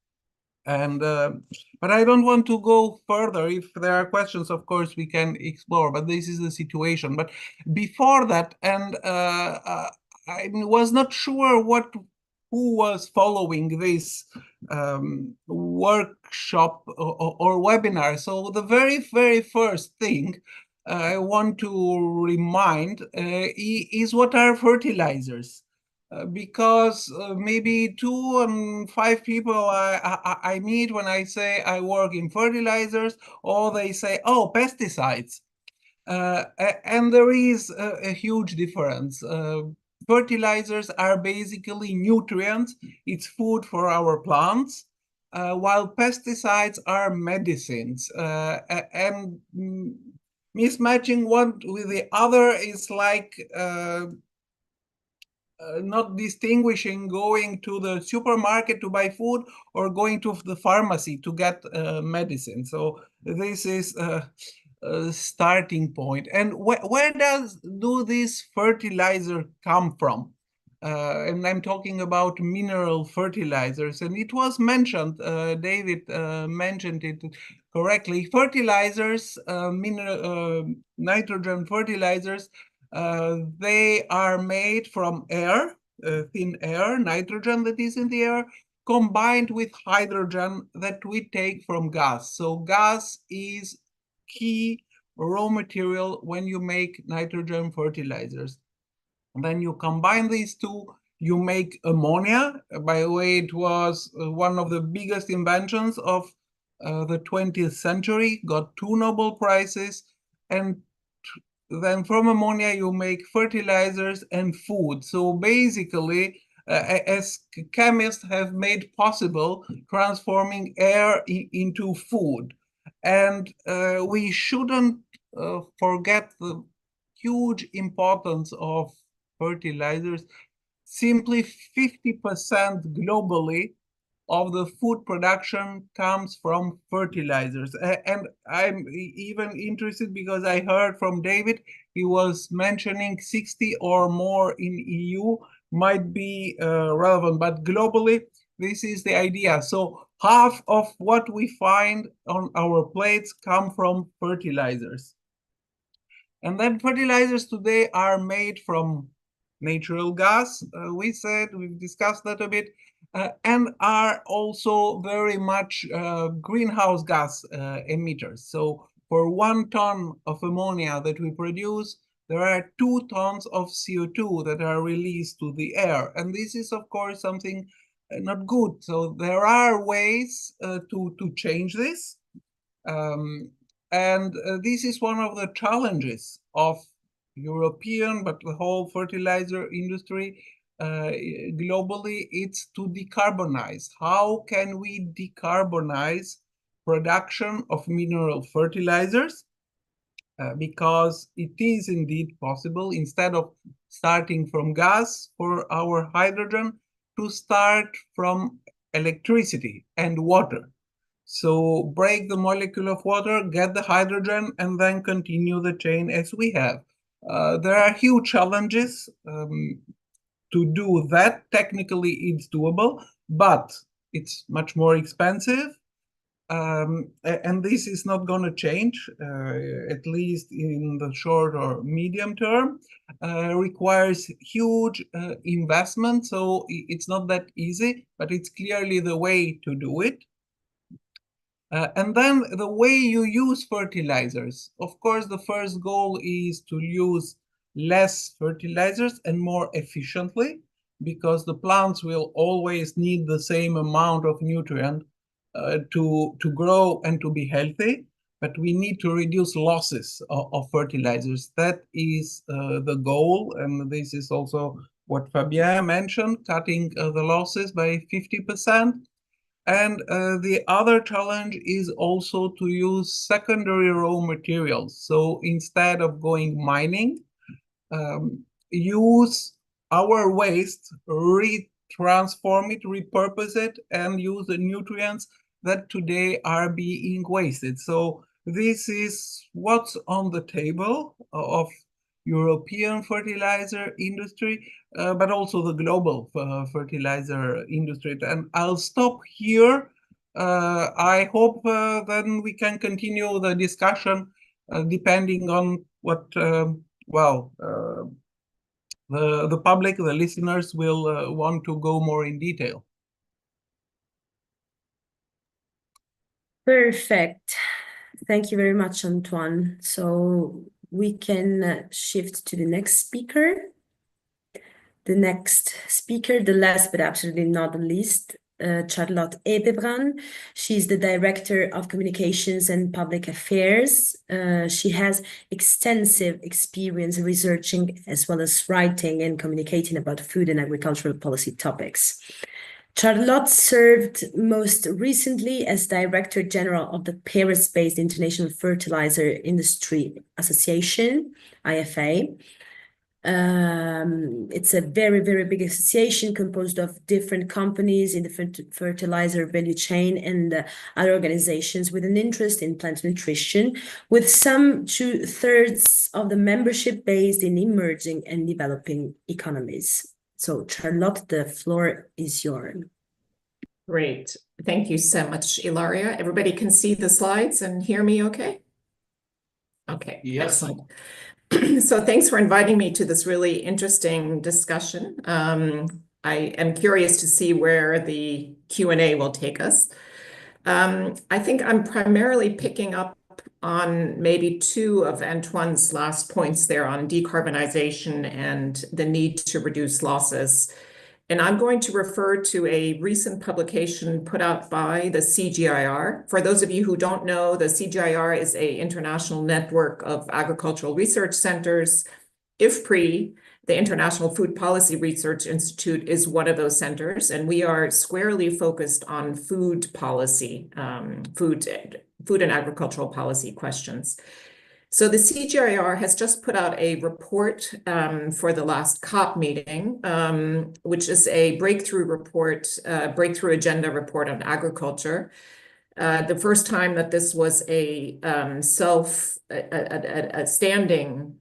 And but I don't want to go further. If there are questions, of course, we can explore, but this is the situation. But before that, and I was not sure what who was following this workshop or webinar. So the very first thing I want to remind is what are fertilizers. Because maybe 2 and 5 people I meet when I say I work in fertilizers, or they say, oh, pesticides. And there is a huge difference. Fertilizers are basically nutrients. It's food for our plants, while pesticides are medicines. And mismatching one with the other is like not distinguishing going to the supermarket to buy food or going to the pharmacy to get medicine. So this is a starting point. And where do these fertilizer come from? And I'm talking about mineral fertilizers. And it was mentioned, David mentioned it correctly. Fertilizers, nitrogen fertilizers, they are made from air, thin air, nitrogen that is in the air, combined with hydrogen that we take from gas. So gas is key raw material when you make nitrogen fertilizers. And then you combine these two, you make ammonia. By the way, it was one of the biggest inventions of the 20th century, got 2 Nobel Prizes, and then from ammonia you make fertilizers and food. So basically, as chemists have made possible transforming air into food. And we shouldn't forget the huge importance of fertilizers. Simply 50% globally of the food production comes from fertilizers. And I'm even interested because I heard from David, he was mentioning 60 or more in EU might be relevant, but globally, this is the idea. So half of what we find on our plates come from fertilizers. And then fertilizers today are made from natural gas, we've discussed that a bit, and are also very much greenhouse gas emitters. So for 1 ton of ammonia that we produce, there are 2 tons of CO2 that are released to the air. And this is, of course, something not good. So there are ways to change this. And this is one of the challenges of European, but the whole fertilizer industry globally, it's to decarbonize. How can we decarbonize production of mineral fertilizers? Because it is indeed possible, instead of starting from gas for our hydrogen, to start from electricity and water. So break the molecule of water, get the hydrogen, and then continue the chain as we have. There are huge challenges to do that. Technically, it's doable, but it's much more expensive. And this is not going to change, at least in the short or medium term. Requires huge investment, so it's not that easy, but it's clearly the way to do it. And then the way you use fertilizers. Of course, the first goal is to use less fertilizers and more efficiently, because the plants will always need the same amount of nutrient to grow and to be healthy. But we need to reduce losses of fertilizers. That is the goal. And this is also what Fabien mentioned, cutting the losses by 50%. And the other challenge is also to use secondary raw materials. So instead of going mining, use our waste, transform it, repurpose it, and use the nutrients that today are being wasted. So this is what's on the table of European fertilizer industry, but also the global fertilizer industry. And I'll stop here. I hope then we can continue the discussion depending on what, The public, the listeners will want to go more in detail. Perfect. Thank you very much, Antoine. So we can shift to the next speaker. The next speaker, the last but absolutely not the least, Charlotte Ebebrand. She's the Director of Communications and Public Affairs. She has extensive experience researching as well as writing and communicating about food and agricultural policy topics. Charlotte served most recently as Director General of the Paris-based International Fertilizer Industry Association, IFA. It's a very, very big association composed of different companies in the fertilizer value chain and other organizations with an interest in plant nutrition, with some 2/3 of the membership based in emerging and developing economies. So Charlotte, the floor is yours. Great. Thank you so much, Ilaria. Everybody can see the slides and hear me okay? Okay, Yes. excellent. So thanks for inviting me to this really interesting discussion. I am curious to see where the Q&A will take us. I think I'm primarily picking up on maybe two of Antoine's last points there on decarbonization and the need to reduce losses. And I'm going to refer to a recent publication put out by the CGIAR. For those of you who don't know, the CGIAR is an international network of agricultural research centers. IFPRI, the International Food Policy Research Institute, is one of those centers, and we are squarely focused on food policy, food and agricultural policy questions. So the CGIAR has just put out a report for the last COP meeting, which is a breakthrough report, breakthrough agenda report on agriculture. The first time that this was a standing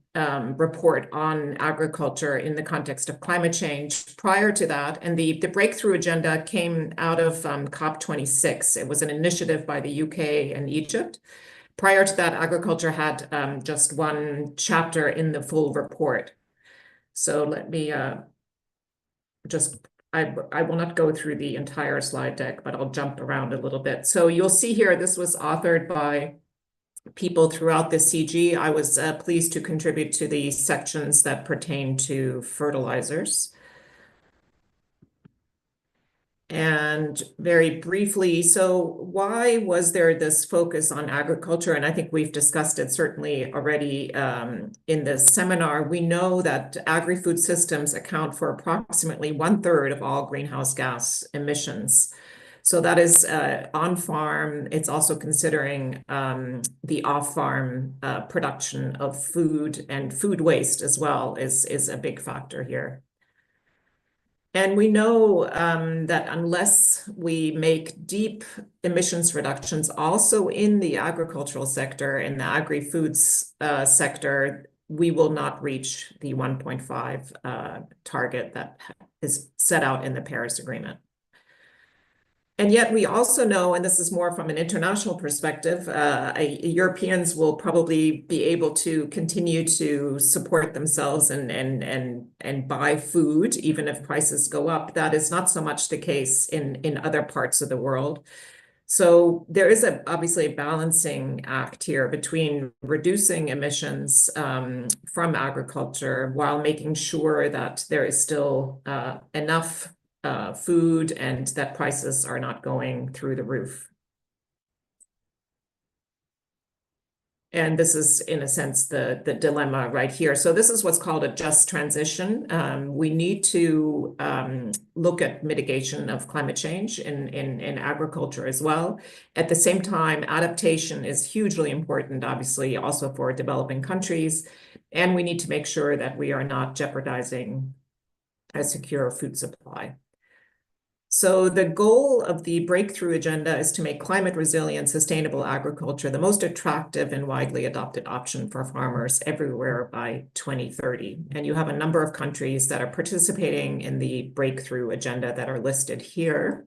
report on agriculture in the context of climate change. Prior to that, and the breakthrough agenda came out of COP26. It was an initiative by the UK and Egypt. Prior to that, agriculture had just one chapter in the full report. So let me I will not go through the entire slide deck, but I'll jump around a little bit. So you'll see here, this was authored by people throughout the CG. I was pleased to contribute to the sections that pertain to fertilizers. And very briefly, so why was there this focus on agriculture? And I think we've discussed it certainly already in this seminar. We know that agri-food systems account for approximately 1/3 of all greenhouse gas emissions. So that is on-farm. It's also considering the off-farm production of food, and food waste as well is a big factor here. And we know that unless we make deep emissions reductions also in the agricultural sector, in the agri-foods sector, we will not reach the 1.5 target that is set out in the Paris Agreement. And yet we also know, and this is more from an international perspective, Europeans will probably be able to continue to support themselves and buy food, even if prices go up. That is not so much the case in other parts of the world. So there is obviously a balancing act here between reducing emissions from agriculture while making sure that there is still enough food and that prices are not going through the roof. And this is, in a sense, the dilemma right here. So this is what's called a just transition. We need to look at mitigation of climate change in agriculture as well. At the same time, adaptation is hugely important, obviously, also for developing countries. And we need to make sure that we are not jeopardizing a secure food supply. So the goal of the breakthrough agenda is to make climate resilient, sustainable agriculture the most attractive and widely adopted option for farmers everywhere by 2030. And you have a number of countries that are participating in the breakthrough agenda that are listed here.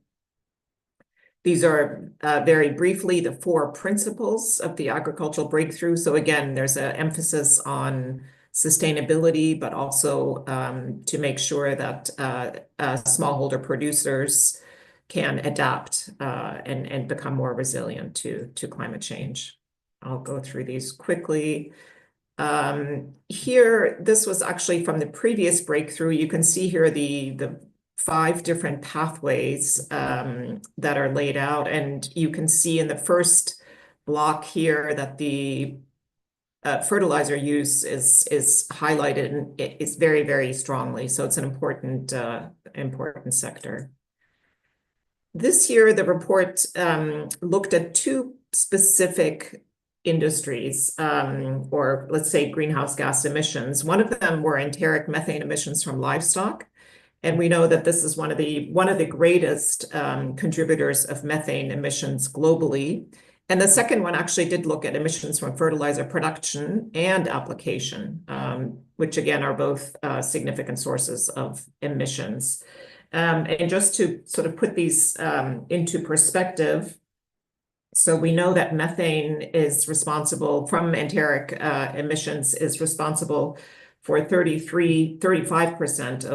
These are very briefly the 4 principles of the agricultural breakthrough. So again, there's an emphasis on sustainability, but also to make sure that smallholder producers can adapt and become more resilient to climate change. I'll go through these quickly. Here, this was actually from the previous breakthrough. You can see here the 5 different pathways that are laid out, and you can see in the first block here that the fertilizer use is highlighted, and it's very, very strongly. So it's an important sector. This year, the report looked at 2 specific industries, or let's say greenhouse gas emissions. One of them were enteric methane emissions from livestock. And we know that this is one of the greatest contributors of methane emissions globally. And the second one actually did look at emissions from fertilizer production and application, which again are both significant sources of emissions. And just to sort of put these into perspective, so we know that methane is responsible from enteric emissions is responsible for 35%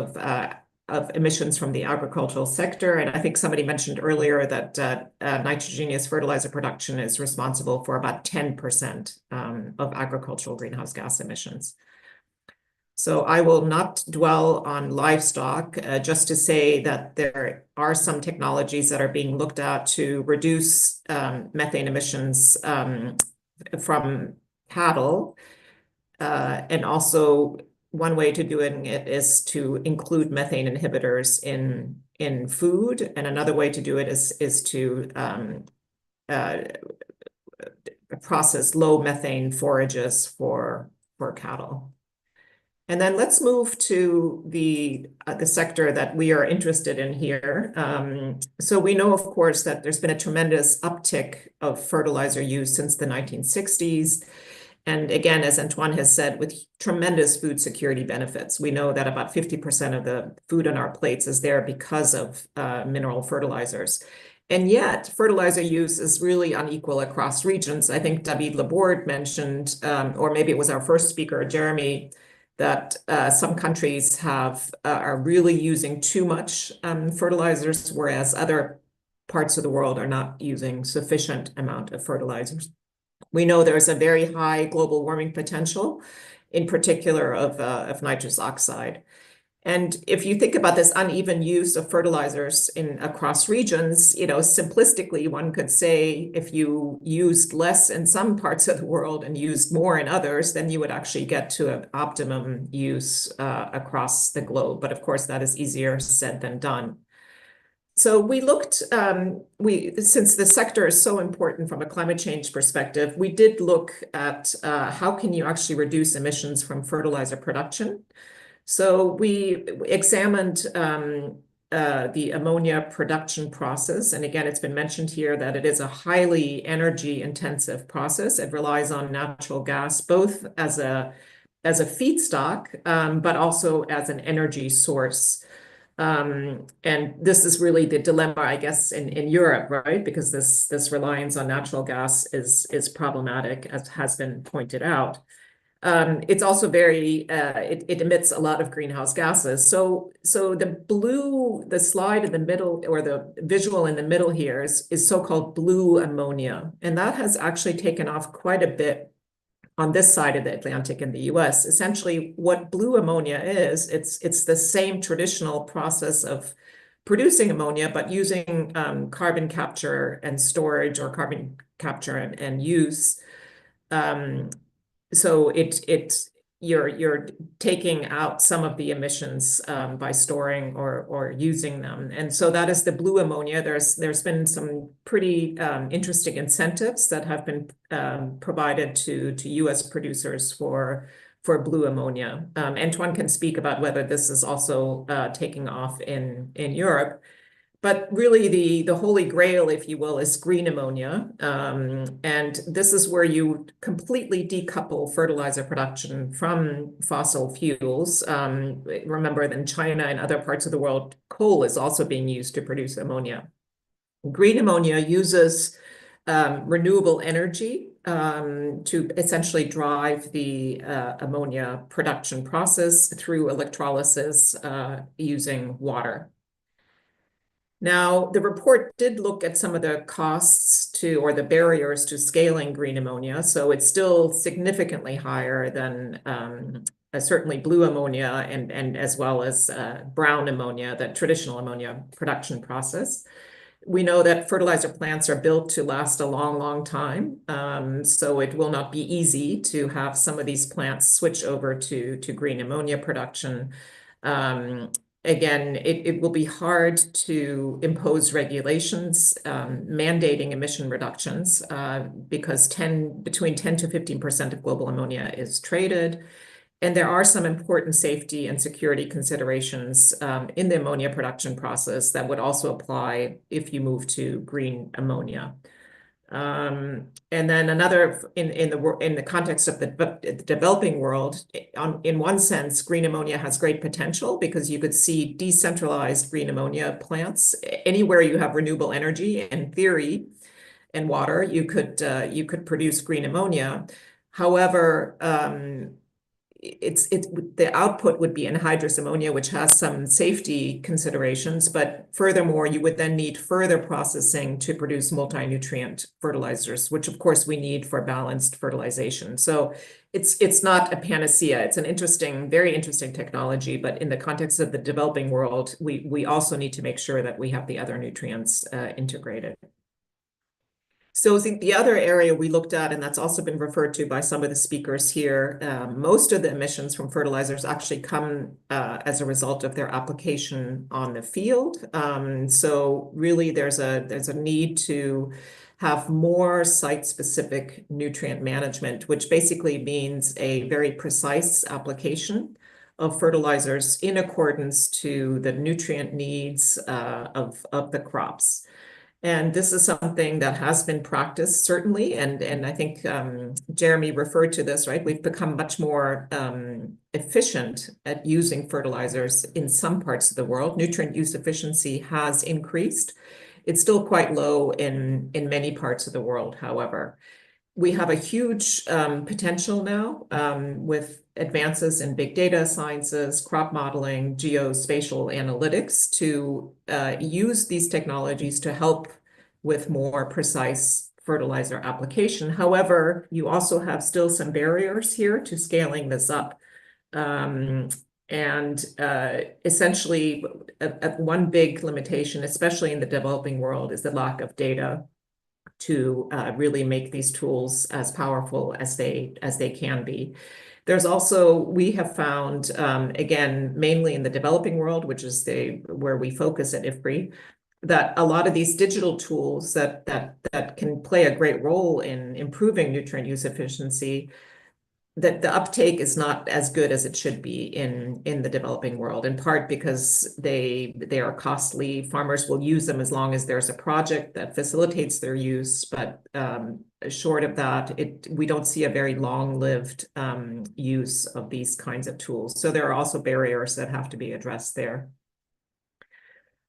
of emissions from the agricultural sector. And I think somebody mentioned earlier that nitrogenous fertilizer production is responsible for about 10% of agricultural greenhouse gas emissions. So I will not dwell on livestock, just to say that there are some technologies that are being looked at to reduce methane emissions from cattle. And also one way to doing it is to include methane inhibitors in food. And another way to do it is to process low methane forages for cattle. And then let's move to the sector that we are interested in here. So we know, of course, that there's been a tremendous uptick of fertilizer use since the 1960s. And again, as Antoine has said, with tremendous food security benefits. We know that about 50% of the food on our plates is there because of mineral fertilizers. And yet, fertilizer use is really unequal across regions. I think David Laborde mentioned, or maybe it was our first speaker, Jeremy, that some countries are really using too much fertilizers, whereas other parts of the world are not using sufficient amount of fertilizers. We know there's a very high global warming potential, in particular of nitrous oxide. And if you think about this uneven use of fertilizers across regions, simplistically, one could say if you used less in some parts of the world and used more in others, then you would actually get to an optimum use across the globe. But of course, that is easier said than done. So we looked, since the sector is so important from a climate change perspective, we did look at how can you actually reduce emissions from fertilizer production. So we examined the ammonia production process. And again, it's been mentioned here that it is a highly energy intensive process. It relies on natural gas, both as a feedstock, but also as an energy source. And this is really the dilemma, I guess, in Europe, right? Because this reliance on natural gas is problematic, as has been pointed out. It's also it emits a lot of greenhouse gases. So the slide in the middle, or the visual in the middle here is so-called blue ammonia. And that has actually taken off quite a bit on this side of the Atlantic in the US. Essentially, what blue ammonia is, it's the same traditional process of producing ammonia, but using carbon capture and storage, or carbon capture and use. So you're taking out some of the emissions by storing or using them. And so that is the blue ammonia. There's been some pretty interesting incentives that have been provided to US producers for blue ammonia. Antoine can speak about whether this is also taking off in Europe. But really, the holy grail, if you will, is green ammonia. And this is where you completely decouple fertilizer production from fossil fuels. Remember that in China and other parts of the world, coal is also being used to produce ammonia. Green ammonia uses renewable energy to essentially drive the ammonia production process through electrolysis using water. Now, the report did look at some of the costs to, or the barriers to scaling green ammonia. So it's still significantly higher than certainly blue ammonia and as well as brown ammonia, the traditional ammonia production process. We know that fertilizer plants are built to last a long, long time. So it will not be easy to have some of these plants switch over to green ammonia production. Again, it will be hard to impose regulations mandating emission reductions because between 10 to 15% of global ammonia is traded. And there are some important safety and security considerations in the ammonia production process that would also apply if you move to green ammonia. And then another, in the context of the developing world, in one sense, green ammonia has great potential because you could see decentralized green ammonia plants anywhere you have renewable energy. In theory, and water, you could produce green ammonia. However, the output would be anhydrous ammonia, which has some safety considerations, but furthermore, you would then need further processing to produce multi-nutrient fertilizers, which of course we need for balanced fertilization. So it's not a panacea. It's an interesting, very interesting technology, but in the context of the developing world, we also need to make sure that we have the other nutrients integrated. So I think the other area we looked at, and that's also been referred to by some of the speakers here, most of the emissions from fertilizers actually come as a result of their application on the field. So really there's a need to have more site-specific nutrient management, which basically means a very precise application of fertilizers in accordance to the nutrient needs of the crops. And this is something that has been practiced, certainly, and I think Jeremy referred to this, right? We've become much more efficient at using fertilizers in some parts of the world. Nutrient use efficiency has increased. It's still quite low in many parts of the world, however. We have a huge potential now with advances in big data sciences, crop modeling, geospatial analytics to use these technologies to help with more precise fertilizer application. However, you also have still some barriers here to scaling this up. Essentially, one big limitation, especially in the developing world, is the lack of data to really make these tools as powerful as they can be. There's also, we have found, again, mainly in the developing world, which is where we focus at IFPRI, that a lot of these digital tools that can play a great role in improving nutrient use efficiency, that the uptake is not as good as it should be in the developing world, in part because they are costly. Farmers will use them as long as there's a project that facilitates their use, but short of that, we don't see a very long-lived use of these kinds of tools. So there are also barriers that have to be addressed there.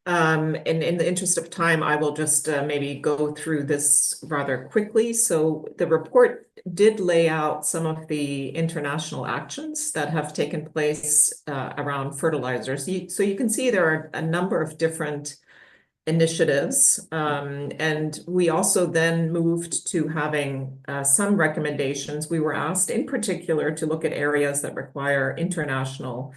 And in the interest of time, I will just maybe go through this rather quickly. So the report did lay out some of the international actions that have taken place around fertilizers. So you can see there are a number of different initiatives. And we also then moved to having some recommendations. We were asked in particular to look at areas that require international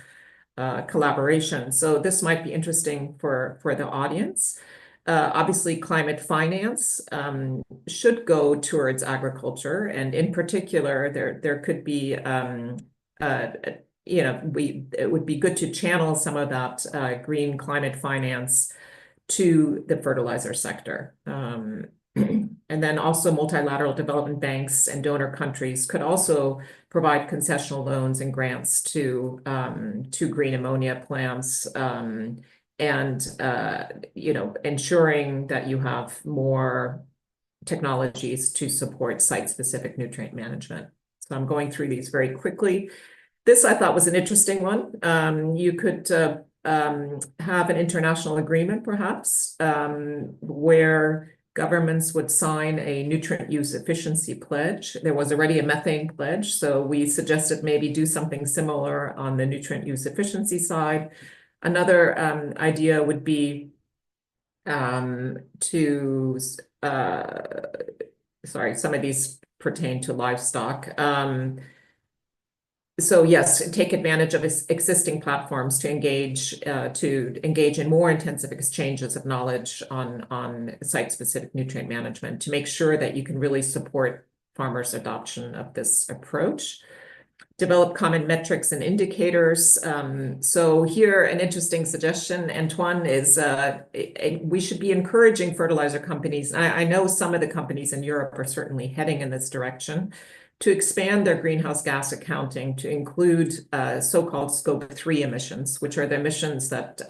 collaboration. So this might be interesting for the audience. Obviously, climate finance should go towards agriculture, and in particular, there could be, it would be good to channel some of that green climate finance to the fertilizer sector. And then also multilateral development banks and donor countries could also provide concessional loans and grants to green ammonia plants, ensuring that you have more technologies to support site-specific nutrient management. So I'm going through these very quickly. This I thought was an interesting one. You could have an international agreement, perhaps, where governments would sign a nutrient use efficiency pledge. There was already a methane pledge, so we suggested maybe do something similar on the nutrient use efficiency side. Another idea would be sorry, some of these pertain to livestock. So yes, take advantage of existing platforms to engage in more intensive exchanges of knowledge on site-specific nutrient management to make sure that you can really support farmers' adoption of this approach. Develop common metrics and indicators. So here, an interesting suggestion, Antoine, is we should be encouraging fertilizer companies. I know some of the companies in Europe are certainly heading in this direction to expand their greenhouse gas accounting to include so-called Scope 3 emissions, which are the emissions that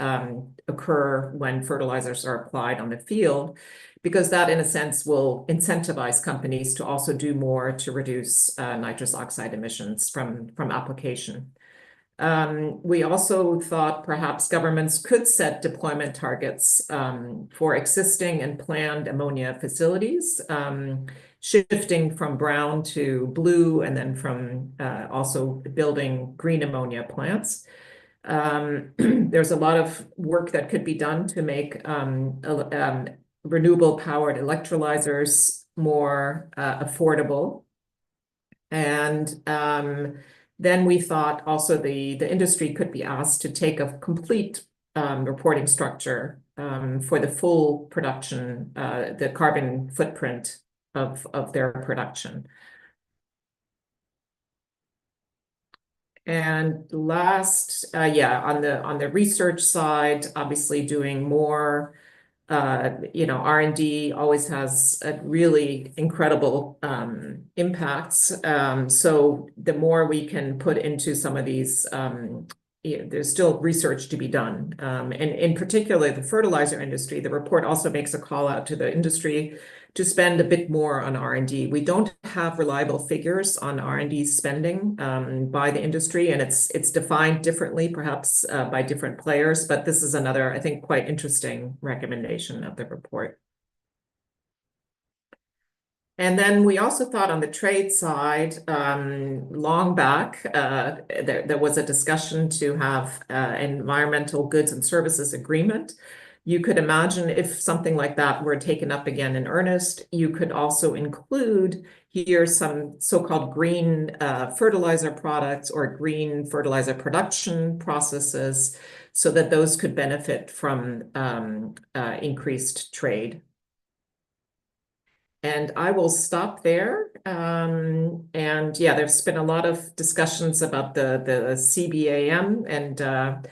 occur when fertilizers are applied on the field, because that, in a sense, will incentivize companies to also do more to reduce nitrous oxide emissions from application. We also thought perhaps governments could set deployment targets for existing and planned ammonia facilities, shifting from brown to blue, and then from also building green ammonia plants. There's a lot of work that could be done to make renewable powered electrolyzers more affordable. And then we thought also the industry could be asked to take a complete reporting structure for the full production, the carbon footprint of their production. And last, on the research side, obviously doing more. R&D always has a really incredible impacts. So the more we can put into some of these, there's still research to be done. And in particular, the fertilizer industry, the report also makes a call out to the industry to spend a bit more on R&D. We don't have reliable figures on R&D spending by the industry, and it's defined differently, perhaps by different players, but this is another, I think, quite interesting recommendation of the report. And then we also thought on the trade side, long back, there was a discussion to have environmental goods and services agreement. You could imagine if something like that were taken up again in earnest, you could also include here some so-called green fertilizer products or green fertilizer production processes so that those could benefit from increased trade. And I will stop there. And yeah, there's been a lot of discussions about the CBAM and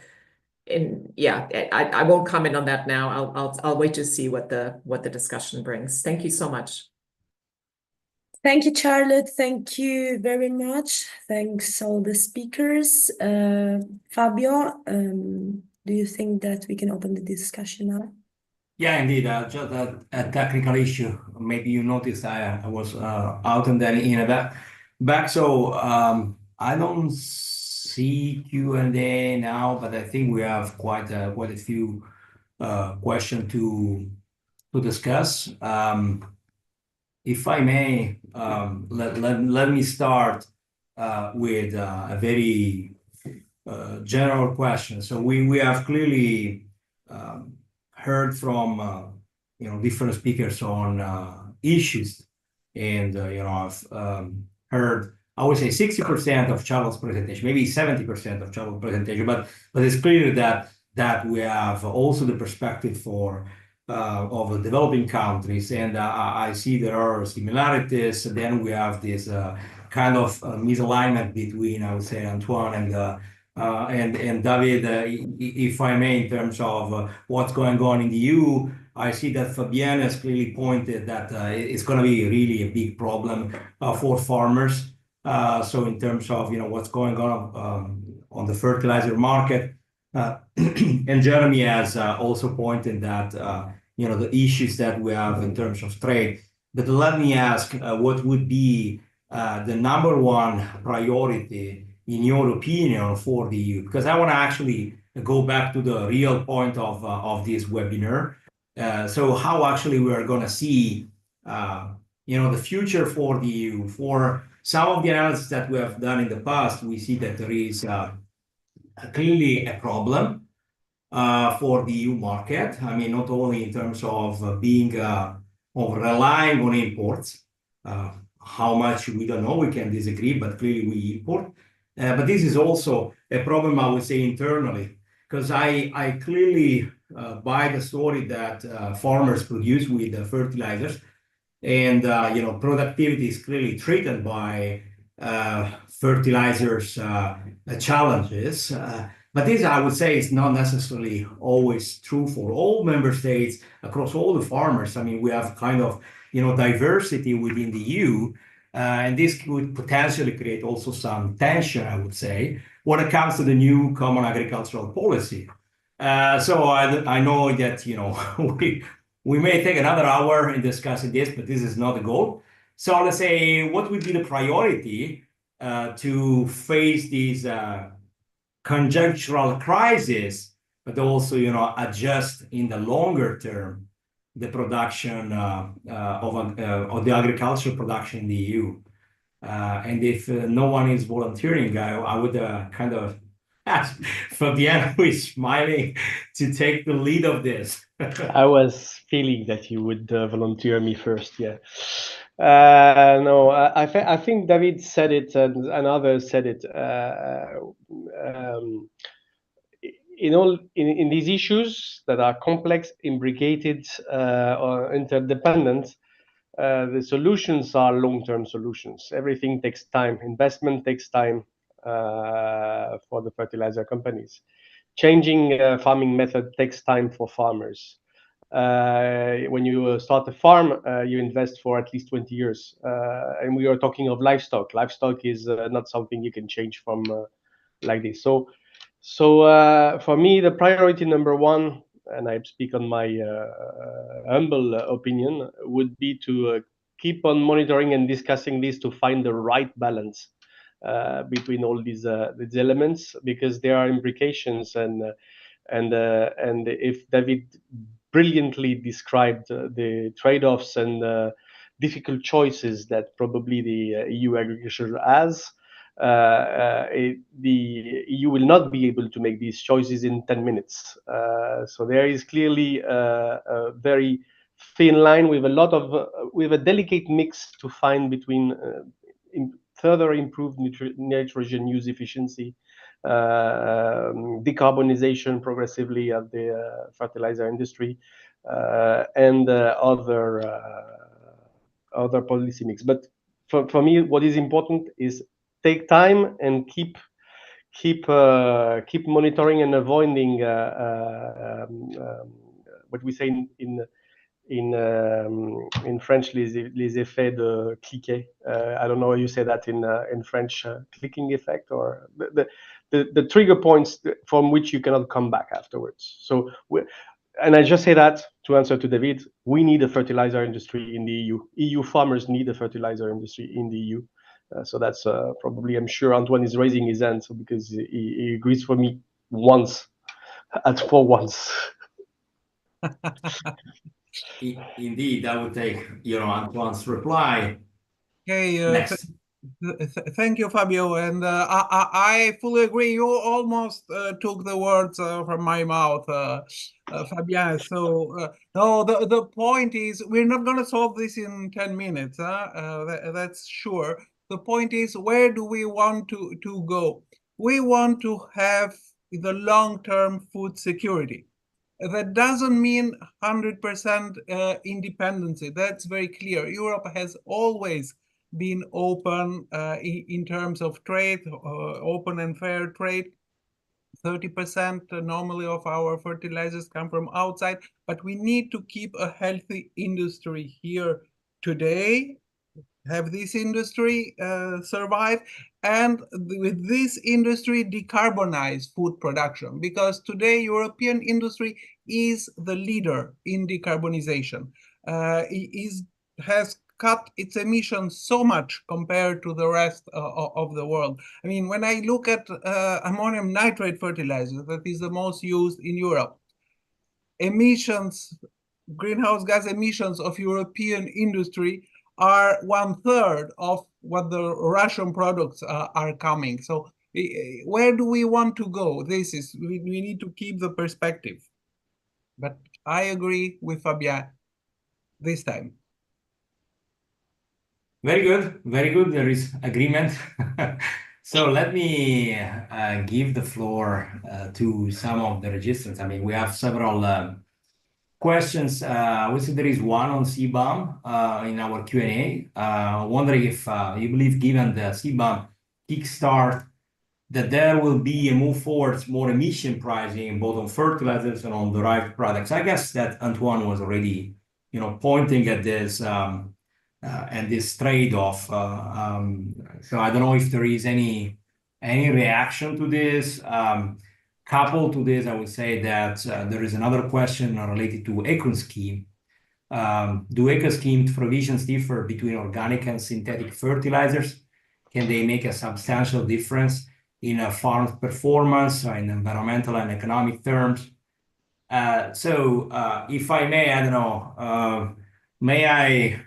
yeah, I won't comment on that now. I'll wait to see what the discussion brings. Thank you so much. Thank you, Charlotte. Thank you very much. Thanks all the speakers. Fabio, do you think that we can open the discussion now? Yeah, indeed. Just a technical issue. Maybe you noticed I was out and then in and back. So I don't see Q&A now, but I think we have quite a few questions to discuss. If I may, let me start with a very general question. So we have clearly heard from different speakers on issues, and I've heard, I would say 60% of Charlotte's presentation, maybe 70% of Charlotte's presentation, but it's clear that we have also the perspective of the developing countries, and I see there are similarities. Then we have this kind of misalignment between, I would say, Antoine and David, if I may, in terms of what's going on in the EU. I see that Fabienne has clearly pointed that it's going to be really a big problem for farmers. So in terms of what's going on the fertilizer market, and Jeremy has also pointed that the issues that we have in terms of trade. But let me ask, what would be the number one priority in your opinion for the EU? Because I want to actually go back to the real point of this webinar. So how actually we are going to see, the future for the EU? For some of the analysis that we have done in the past, we see that there is clearly a problem for the EU market. I mean, not only in terms of being of relying on imports, how much we don't know, we can disagree, but clearly we import. But this is also a problem, I would say, internally, because I clearly buy the story that farmers produce with the fertilizers, and productivity is clearly threatened by fertilizers challenges. But this, I would say, is not necessarily always true for all member states across all the farmers. I mean, we have kind of diversity within the EU, and this could potentially create also some tension, I would say, when it comes to the new common agricultural policy. So I know that we may take another hour in discussing this, but this is not the goal. So let's say, what would be the priority to face these conjunctural crisis, but also adjust in the longer term the production of the agricultural production in the EU. And if no one is volunteering, I would kind of ask Fabienne, who is smiling, to take the lead of this. I was feeling that you would volunteer me first. Yeah. No, I think David said it and others said it. In these issues that are complex, imbricated, or interdependent, the solutions are long-term solutions. Everything takes time. Investment takes time for the fertilizer companies. Changing farming method takes time for farmers. When you start a farm, you invest for at least 20 years. And we are talking of livestock. Livestock is not something you can change from like this. So for me, the priority number one, and I speak on my humble opinion, would be to keep on monitoring and discussing this to find the right balance between all these elements, because there are implications, and if David brilliantly described the trade-offs and difficult choices that probably the EU agriculture has, the EU will not be able to make these choices in 10 minutes. So there is clearly a very thin line with a delicate mix to find between further improved nitrogen use efficiency, decarbonization progressively of the fertilizer industry, and other policy mix. But for me, what is important is take time and keep monitoring and avoiding what we say in French, les effets de cliquet. I don't know how you say that in French, clicking effect, or the trigger points from which you cannot come back afterwards. So, and I just say that to answer to David, we need a fertilizer industry in the EU. EU farmers need a fertilizer industry in the EU. So that's probably, I'm sure Antoine is raising his hand, so because he agrees for me once, for once. Indeed, I would take Antoine's reply. Okay, Next. Thank you, Fabio, and I fully agree. You almost took the words from my mouth, Fabien. So no, the point is, we're not going to solve this in 10 minutes. That's sure. The point is, where do we want to go? We want to have the long-term food security. That doesn't mean 100% independency. That's very clear. Europe has always been open in terms of trade, open and fair trade. 30% normally of our fertilizers come from outside, but we need to keep a healthy industry here today, have this industry survive, and with this industry decarbonize food production, because today European industry is the leader in decarbonization. It has cut its emissions so much compared to the rest of the world. I mean, when I look at ammonium nitrate fertilizer, that is the most used in Europe, emissions greenhouse gas emissions of European industry are 1/3 of what the Russian products are coming. So where do we want to go? We need to keep the perspective. But I agree with Fabien this time. Very good, very good. There is agreement. So let me give the floor to some of the registrants. I mean, we have several questions. We see there is one on CBAM in our Q&A. Wondering if you believe, given the CBAM kickstart, that there will be a move towards more emission pricing, both on fertilizers and on derived products. I guess that Antoine was already, pointing at this and this trade-off. So I don't know if there is any reaction to this. Coupled to this, I would say that there is another question related to eco scheme. Do eco scheme provisions differ between organic and synthetic fertilizers? Can they make a substantial difference in a farm's performance in environmental and economic terms? So if I may, I don't know, may I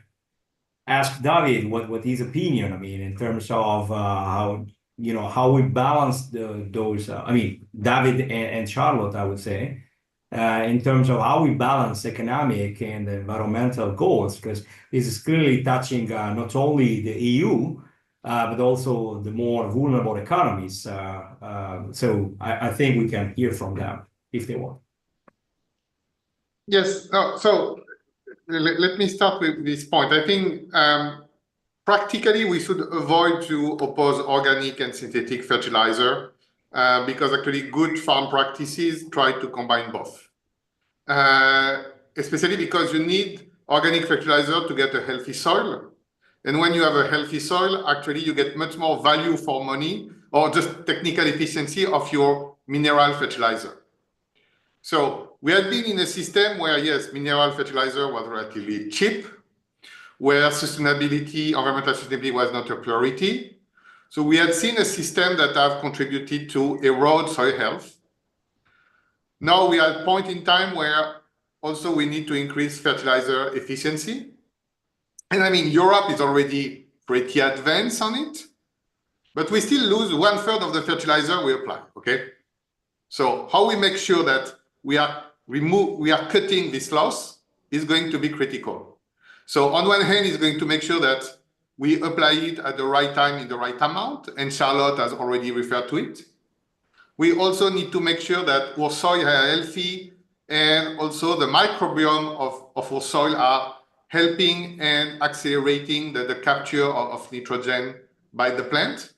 ask David what his opinion, I mean, in terms of how we balance those, David and Charlotte, I would say, in terms of how we balance economic and environmental goals, because this is clearly touching not only the EU, but also the more vulnerable economies. So I think we can hear from them if they want. Yes. No, so let me start with this point. I think practically we should avoid to oppose organic and synthetic fertilizer because actually good farm practices try to combine both. Especially because you need organic fertilizer to get a healthy soil. And when you have a healthy soil, actually you get much more value for money or just technical efficiency of your mineral fertilizer. So we had been in a system where, yes, mineral fertilizer was relatively cheap, where sustainability, environmental sustainability was not a priority. So we had seen a system that have contributed to erode soil health. Now we are at a point in time where also we need to increase fertilizer efficiency. And I mean, Europe is already pretty advanced on it, but we still lose 1/3 of the fertilizer we apply, okay? So how we make sure that we are cutting this loss is going to be critical. So on one hand, it's going to make sure that we apply it at the right time in the right amount, and Charlotte has already referred to it. We also need to make sure that our soil are healthy, and also the microbiome of our soil are helping and accelerating the capture of nitrogen by the plant.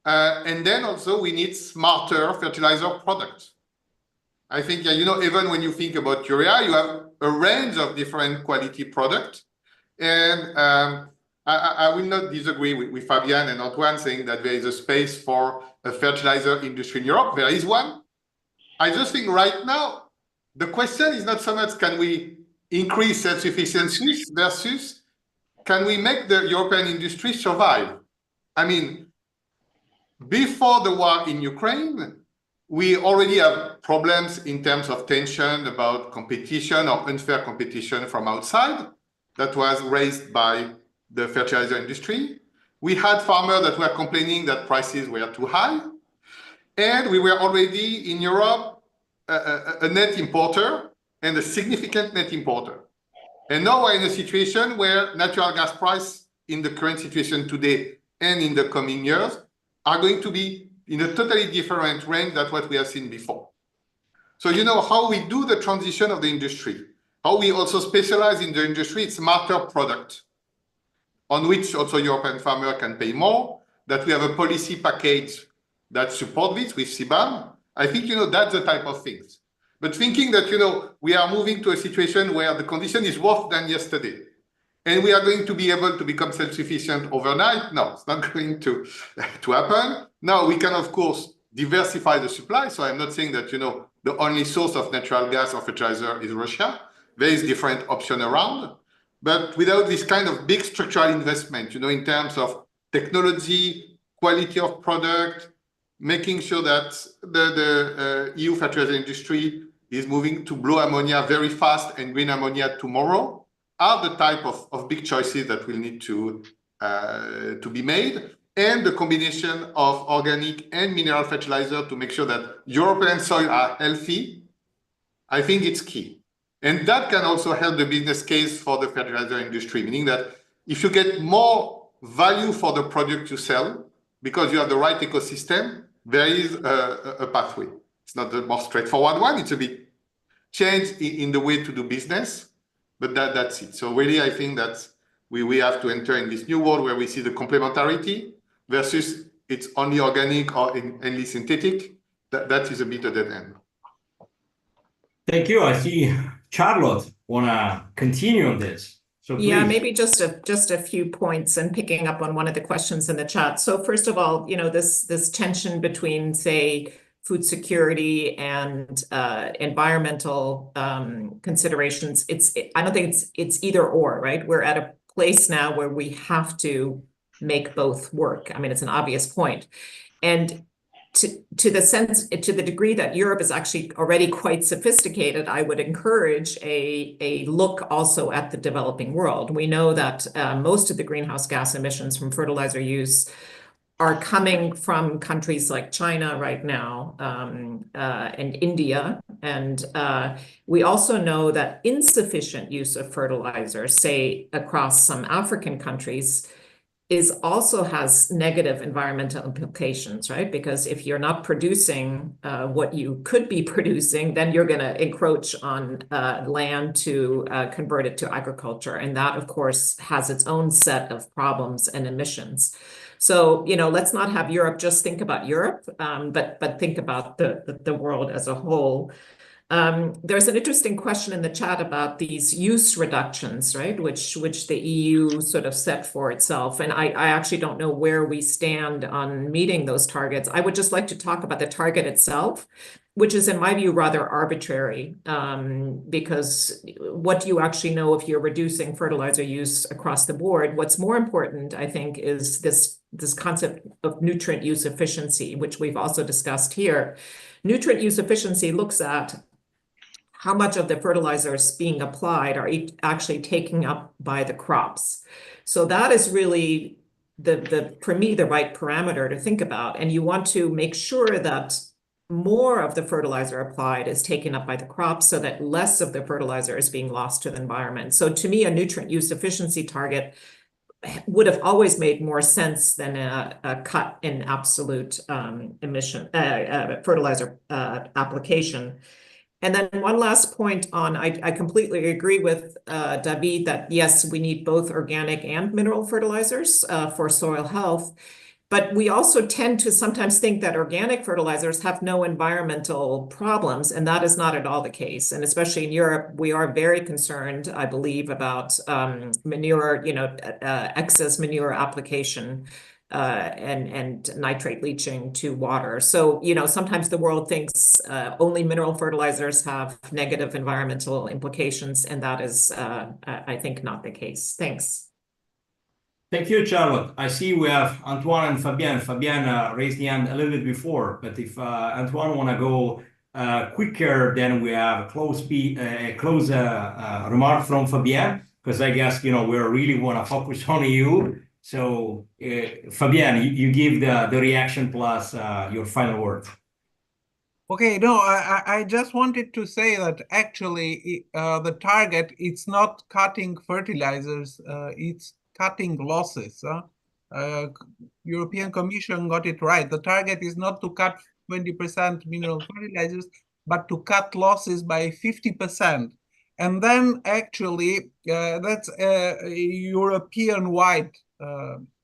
And then also we need smarter fertilizer products. I think, even when you think about urea, you have a range of different quality products. And I will not disagree with Fabien and Antoine saying that there is a space for a fertilizer industry in Europe. There is one. I just think right now, the question is not so much can we increase self-sufficiency versus can we make the European industry survive? I mean, before the war in Ukraine, we already have problems in terms of tension about competition or unfair competition from outside that was raised by the fertilizer industry. We had farmers that were complaining that prices were too high. And we were already in Europe a net importer and a significant net importer. And now we're in a situation where natural gas price in the current situation today and in the coming years are going to be in a totally different range than what we have seen before. So how we do the transition of the industry, how we also specialize in the industry, it's smarter product on which also European farmer can pay more, that we have a policy package that support this with CBAM. I think, that's the type of things. But thinking that, we are moving to a situation where the condition is worse than yesterday, and we are going to be able to become self-sufficient overnight, no, it's not going to happen. Now, we can, of course, diversify the supply. So I'm not saying that, the only source of natural gas or fertilizer is Russia. There is different option around. But without this kind of big structural investment, in terms of technology, quality of product, making sure that the EU fertilizer industry is moving to blue ammonia very fast and green ammonia tomorrow are the type of big choices that will need to be made, and the combination of organic and mineral fertilizer to make sure that European soil are healthy, I think it's key. And that can also help the business case for the fertilizer industry, meaning that if you get more value for the product you sell, because you have the right ecosystem, there is a pathway. It's not the most straightforward one. It's a bit changed in the way to do business, but that's it. So really, I think that we have to enter in this new world where we see the complementarity versus it's only organic or only synthetic. That is a bit of dead end. Thank you. I see Charlotte wanna continue on this. So yeah, please. maybe just a few points and picking up on one of the questions in the chat. So first of all, this tension between, say, food security and environmental considerations, I don't think it's either or, right? We're at a place now where we have to make both work. I mean, it's an obvious point. And to the degree that Europe is actually already quite sophisticated, I would encourage a look also at the developing world. We know that most of the greenhouse gas emissions from fertilizer use are coming from countries like China right now, and India. And we also know that insufficient use of fertilizer, say across some African countries, also has negative environmental implications, right? Because if you're not producing what you could be producing, then you're going to encroach on land to convert it to agriculture. And that, of course, has its own set of problems and emissions. So, let's not have Europe just think about Europe, but think about the world as a whole. There's an interesting question in the chat about these use reductions, right? Which the EU sort of set for itself. And I actually don't know where we stand on meeting those targets. I would just like to talk about the target itself, which is, in my view, rather arbitrary, because what do you actually know if you're reducing fertilizer use across the board? What's more important, I think, is this concept of nutrient use efficiency, which we've also discussed here. Nutrient use efficiency looks at how much of the fertilizers being applied are actually taken up by the crops. So that is really for me, the right parameter to think about. And you want to make sure that more of the fertilizer applied is taken up by the crops so that less of the fertilizer is being lost to the environment. So to me, a nutrient use efficiency target would have always made more sense than a cut in absolute fertilizer application. And then one last point on, I completely agree with David that yes, we need both organic and mineral fertilizers for soil health. But we also tend to sometimes think that organic fertilizers have no environmental problems, and that is not at all the case. And especially in Europe, we are very concerned, I believe, about manure, excess manure application and nitrate leaching to water. So, sometimes the world thinks only mineral fertilizers have negative environmental implications, and that is, I think, not the case. Thanks. Thank you, Charlotte. I see we have Antoine and Fabienne. Fabienne raised the hand a little bit before, but if Antoine want to go quicker, then we have a close remark from Fabienne, because I guess, we really want to focus on you. So, Fabienne, you give the reaction plus your final word. Okay, no, I just wanted to say that actually the target, it's not cutting fertilizers, it's cutting losses. European Commission got it right. The target is not to cut 20% mineral fertilizers, but to cut losses by 50%. And then actually that's a European-wide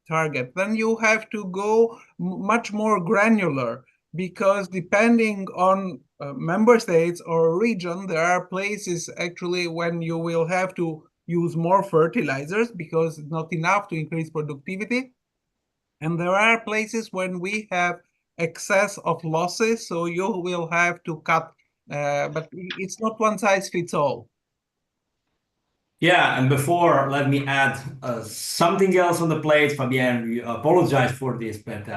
target. Then you have to go much more granular, because depending on member states or region, there are places actually when you will have to use more fertilizers because it's not enough to increase productivity. And there are places when we have excess of losses, so you will have to cut, but it's not one size fits all. Yeah, and before, let me add something else on the plate, Fabienne. We apologize for this, but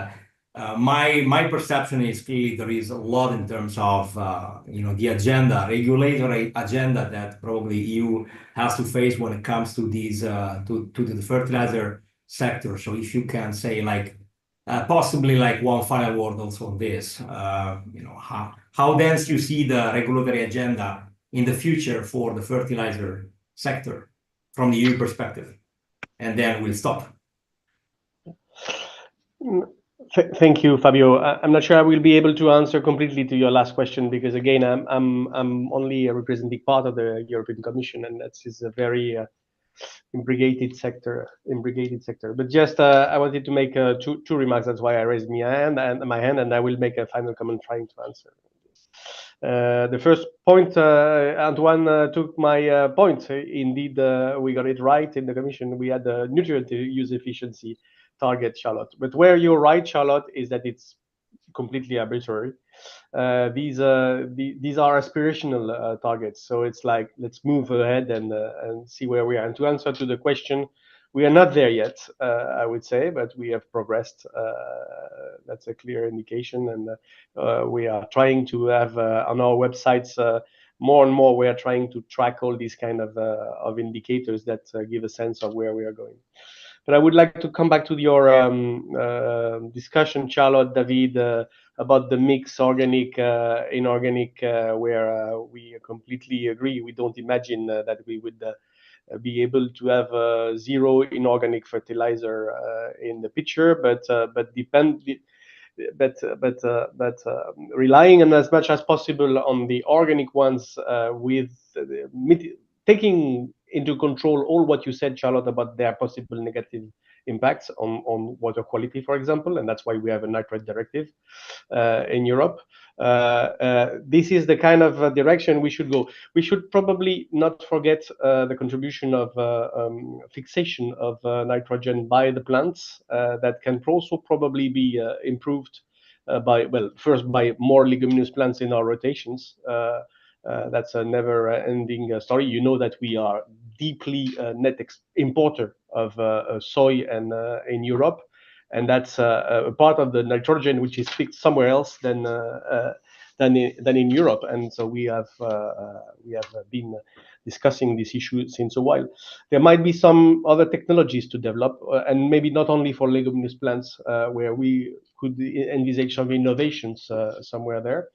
My perception is clearly there is a lot in terms of the agenda, regulatory agenda that probably EU has to face when it comes to these to the fertilizer sector. So if you can say possibly one final word also on this, how dense you see the regulatory agenda in the future for the fertilizer sector from the EU perspective, and then we'll stop. Thank you, Fabio. I'm not sure I will be able to answer completely to your last question because, again, I'm only representing part of the European Commission, and that is a very imbricated sector. But just I wanted to make two remarks. That's why I raised my hand, and I will make a final comment trying to answer. The first point, Antoine took my point. Indeed, we got it right in the Commission. We had the nutrient use efficiency target, Charlotte. But where you're right, Charlotte, is that it's completely arbitrary. These are aspirational targets. So it's like, let's move ahead and see where we are. And to answer to the question, we are not there yet, I would say, but we have progressed. That's a clear indication. And we are trying to have on our websites more and more, we are trying to track all these kind of indicators that give a sense of where we are going. But I would like to come back to your discussion, Charlotte, David, about the mix, organic, inorganic, where we completely agree. We don't imagine that we would be able to have zero inorganic fertilizer in the picture, but relying on as much as possible on the organic ones, with taking into control all what you said, Charlotte, about their possible negative impacts on water quality, for example, and that's why we have a nitrate directive in Europe. This is the kind of direction we should go. We should probably not forget the contribution of fixation of nitrogen by the plants that can also probably be improved first by more leguminous plants in our rotations. That's a never-ending story. You know that we are deeply net importer of soy and in Europe, and that's a part of the nitrogen which is fixed somewhere else than in Europe. And so we have been discussing this issue since a while. There might be some other technologies to develop, and maybe not only for leguminous plants, where we could envisage some innovations somewhere there.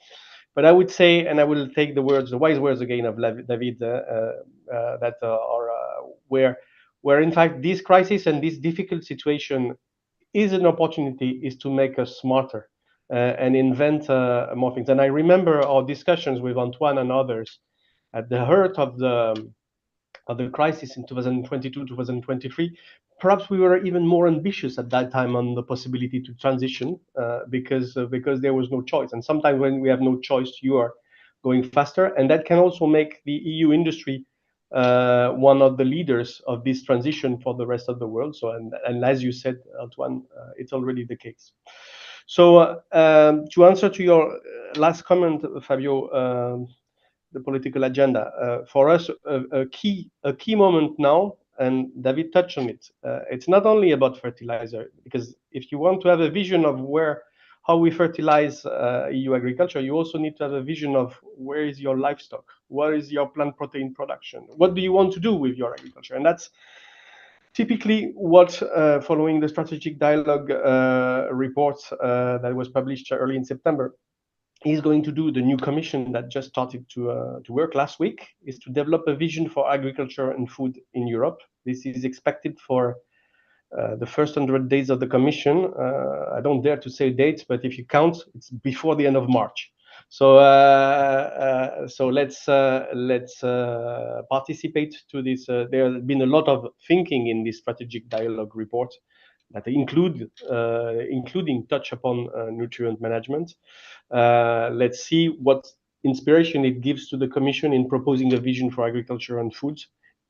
But I would say, and I will take the wise words again of David, that are where in fact this crisis and this difficult situation is an opportunity, is to make us smarter and invent more things. And I remember our discussions with Antoine and others at the heart of the crisis in 2022, 2023. Perhaps we were even more ambitious at that time on the possibility to transition because there was no choice. And sometimes when we have no choice, you are going faster. And that can also make the EU industry one of the leaders of this transition for the rest of the world. So, and as you said, Antoine, it's already the case. So to answer to your last comment, Fabio, the political agenda. For us, a key moment now, and David touched on it. It's not only about fertilizer, because if you want to have a vision of how we fertilize EU agriculture, you also need to have a vision of where is your livestock, what is your plant protein production, what do you want to do with your agriculture, and that's typically what, following the strategic dialogue report that was published early in September, is going to do. The new commission that just started to work last week is to develop a vision for agriculture and food in Europe. This is expected for the first 100 days of the commission. I don't dare to say dates, but if you count, it's before the end of March. So let's participate to this. There has been a lot of thinking in this strategic dialogue report that including touch upon nutrient management. Let's see what inspiration it gives to the Commission in proposing a vision for agriculture and food,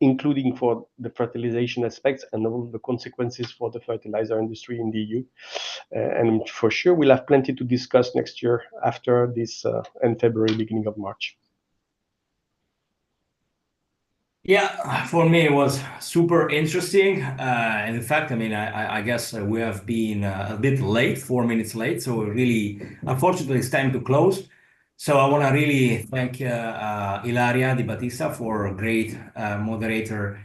including for the fertilization aspects and all the consequences for the fertilizer industry in the EU. And for sure, we'll have plenty to discuss next year after this end February, beginning of March. Yeah, for me it was super interesting. And in fact, I mean, I guess we have been a bit late, 4 minutes late. So really, unfortunately, it's time to close. So I want to really thank Ilaria Di Battista for a great moderator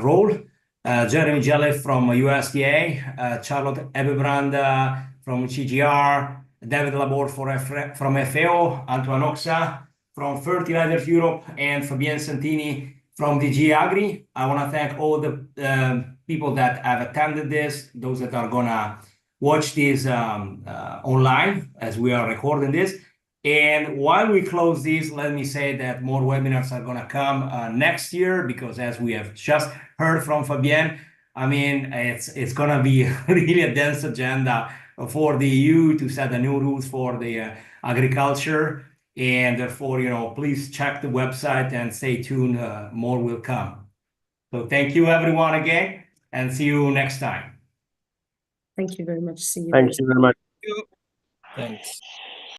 role. Jeremy Jellett from USDA, Charlotte Ebebrand from CGR, David Laborde from FAO, Antoine Oxa from Fertilizers Europe, and Fabienne Santini from DG Agri. I want to thank all the people that have attended this, those that are going to watch this online as we are recording this. And while we close this, let me say that more webinars are going to come next year, because as we have just heard from Fabienne, I mean, it's going to be really a dense agenda for the EU to set the new rules for the agriculture. And therefore, please check the website and stay tuned. More will come. So thank you, everyone, again, and see you next time. Thank you very much. See you. Thank you very much. Thanks.